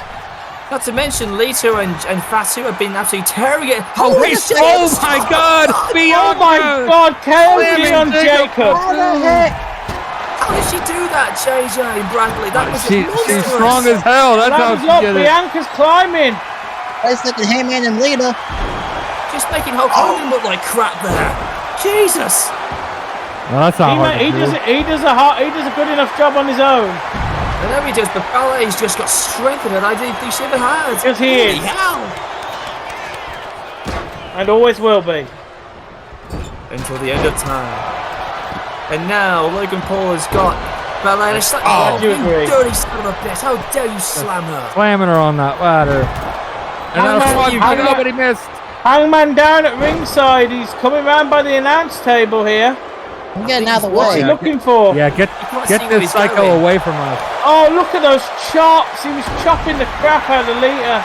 Not to mention Lita and Fatu have been absolutely tearing it. Oh my God! Oh my God! KOD on Jacob. How the heck? How did she do that, JJ and Bradley? That was she's strong as hell. That's how she did it. Bianca's climbing. Place like the Hangman and Lita. Just making Hulk Hogan look like crap there. Jesus! Well, that's not hard to do. He does a good enough job on his own. I know he does, but Ballet's just got strength in it. I didn't think she ever had. Yes, he is. Hell. And always will be. Until the end of time. And now Logan Paul has got Ballet. Oh, you dirty son of a bitch! How dare you slam her? Slamming her on that ladder. And nobody missed. Hangman down at ringside. He's coming round by the announce table here. I'm getting out of the What's way. he looking for? Yeah, get this psycho away from us. Oh, look at those chops. He was chopping the crap out of Lita.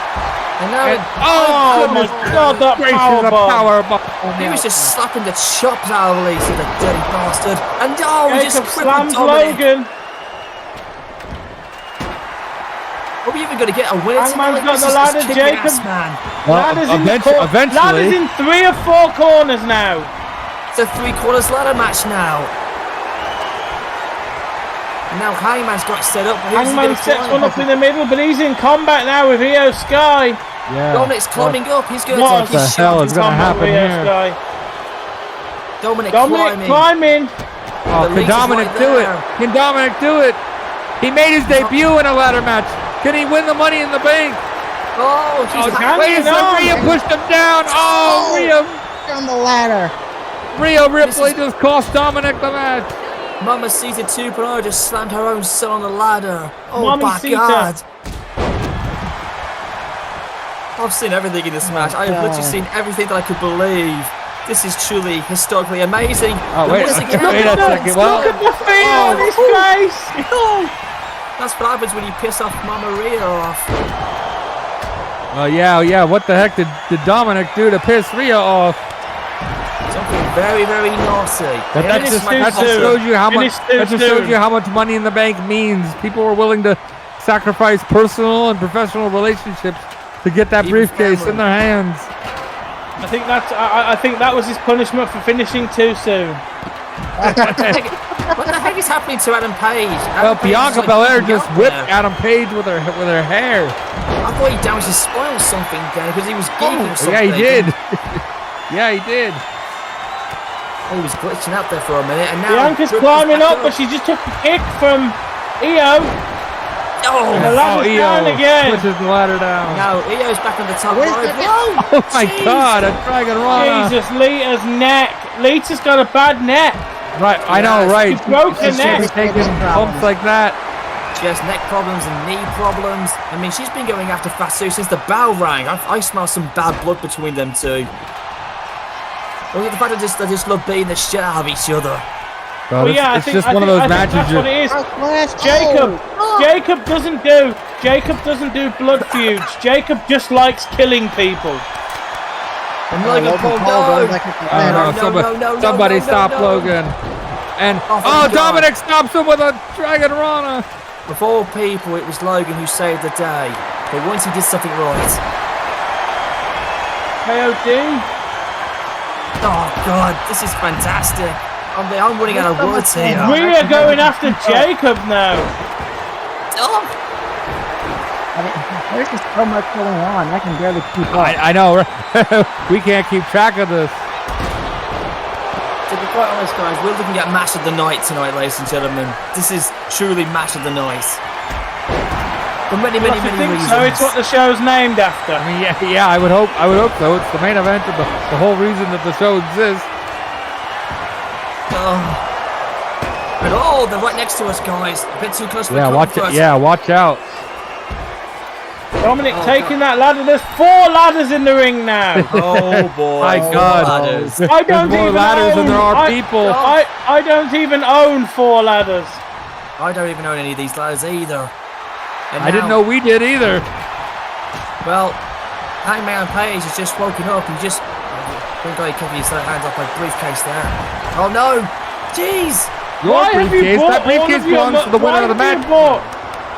And now oh my God, that power bomb. He was just slapping the chops out of Lisa, the dirty bastard. And he just slams Dominic. Logan. Are we even going to get a win? Hangman's got the ladder, Jacob. Well, eventually. Ladder's in 3 or 4 corners now. It's a 3/4 ladder match now. And now Hangman's got set up. Hangman sets one up in the middle, but he's in combat now with Io Sky. Yeah. Dominic's climbing up. He's going to take his shot. What the hell is going to happen here? Sky. Dominic climbing. Oh, can Dominic do it? Can Dominic do it? He made his debut in a ladder match. Can he win the Money in the Bank? Oh, wait a second. Rhea pushed him down. Oh, Rhea. On the ladder. Rhea Ripley just cost Dominic the match. Mamacita 2.0 just slammed her own son on the ladder. Oh Mamacita. my God. I've seen everything in this match. I have literally seen everything that I could believe. This is truly historically amazing. Oh, wait a second. Well, look at the fear on his face. That's what happens when you piss off Mama Rhea off. Yeah. What the heck did Dominic do to piss Rhea off? Something very, very naughty. That just shows you how much. That just shows you how much Money in the Bank means. People were willing to sacrifice personal and professional relationships to get that briefcase in their hands. I think that was his punishment for finishing too soon. What the heck is happening to Adam Page? Bianca Belair just whipped Adam Page with her hair. I thought he damaged his spine or something because he was geeking something. Yeah, he did. Yeah, he did. He was glitching out there for a minute, and now Bianca's climbing up, but she just took a kick from Io. And the ladder's down again. Pushes the ladder down. Now Io's back on the top rope. Oh my God, a Dragon Rana. Jesus, Lita's neck. Lita's got a bad neck. Right, I know, right. She broke her neck. She's taking bumps like that. She has neck problems and knee problems. I mean, she's been going after Fatu since the bell rang. I smell some bad blood between them two. Look at the fact that they just love beating the shit out of each other. Well, it's just one of those matches. That's what it is. Jacob doesn't do blood feuds. Jacob just likes killing people. And Logan Paul, no, somebody stop Logan. And Dominic stops him with a Dragon Rana. Of all people, it was Logan who saved the day. But once he did something right. KOD. Oh God, this is fantastic. I'm running out of words here. We are going after Jacob now. Oh. I mean, there's just so much going on. I can barely keep up. I know. We can't keep track of this. To be quite honest, guys, we're looking at match of the night tonight, ladies and gentlemen. This is truly match of the night. For many reasons. So it's what the show's named after. I mean, yeah. I would hope so. It's the main event of the whole reason that the show exists. They're right next to us, guys. A bit too close for watch out. Dominic taking that ladder. There's 4 ladders in the ring now. Oh boy. My God. Ladders. I don't There's more ladders than there are people. I don't even own 4 ladders. I don't even own any of these ladders either. And I didn't know we did either. Well, Hangman Page has just woken up and just... One guy kept his hands off my briefcase there. Oh no! Jeez! Why have you bought that briefcase belongs to the winner of the match.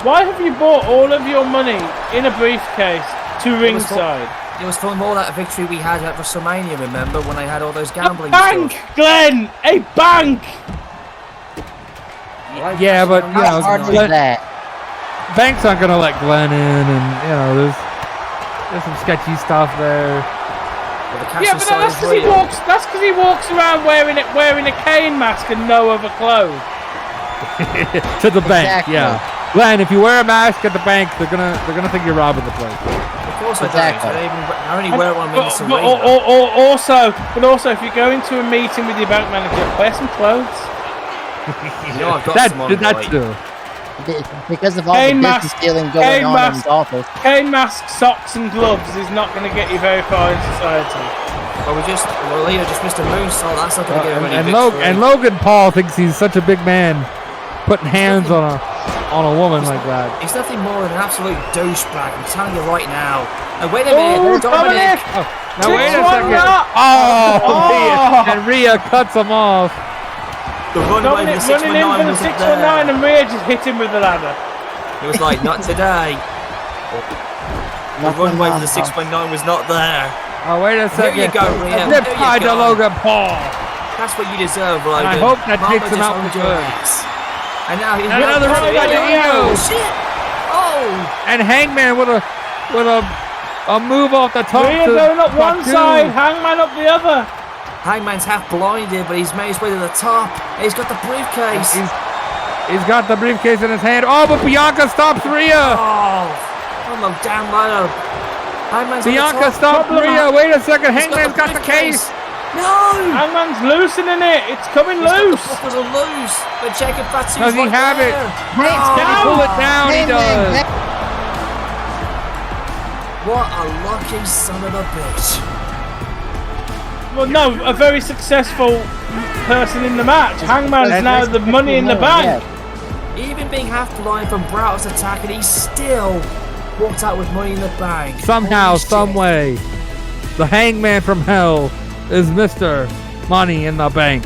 Why have you bought all of your money in a briefcase to ringside? It was from all that victory we had at WrestleMania, remember, when I had all those gambling bank, stuff. Glenn! A bank! Yeah, but, you know, Banks aren't going to let Glenn in, and, you know, there's some sketchy stuff there. Yeah, but that's because he walks. That's because he walks around wearing a Kane mask and no other clothes. To the bank, yeah. Glenn, if you wear a mask at the bank, they're gonna think you're robbing the place. Of course I don't. I only wear one minute. But also, if you're going to a meeting with your bank manager, wear some clothes. I've got some on. That's true. Because of all the business dealing going on in his office. Kane mask, socks, and gloves is not going to get you very far in society. Well, Leo just missed a moonsault. That's not going to get him any victory. And Logan Paul thinks he's such a big man, putting hands on a woman like that. He's nothing more than an absolute douchebag. I'm telling you right now. Now wait a minute, Dominic. Now wait a second. And Rhea cuts him off. The runway with the 619 was 619 and Rhea just hit him with the ladder. It was like, not today. The runway with the 619 was not there. Oh, wait a second. Here you go, Rhea. Zip tied to Logan Paul. That's what you deserve, Logan. And I hope that takes him out for good. And now he's another runway to Io. Shit! Oh! And Hangman with a move off the top. Rhea going up one side, Hangman up the other. Hangman's half blinded, but he's made his way to the top. He's got the briefcase. He's got the briefcase in his hand. Oh, but Bianca stops Rhea. Oh, no, down low. Bianca stopped Rhea. Wait a second. Hangman's got the case. No! Hangman's loosening it. It's coming loose. It's going to lose. But Jacob Fatsu's does he have it? Can he pull it down? He does. What a lucky son of a bitch. Well, no, a very successful person in the match. Hangman's now the money in the bank. Even being half blind from Bret Hart's attack, and he still walked out with money in the bank. Somehow, some way, the Hangman from Hell is Mr. Money in the Bank.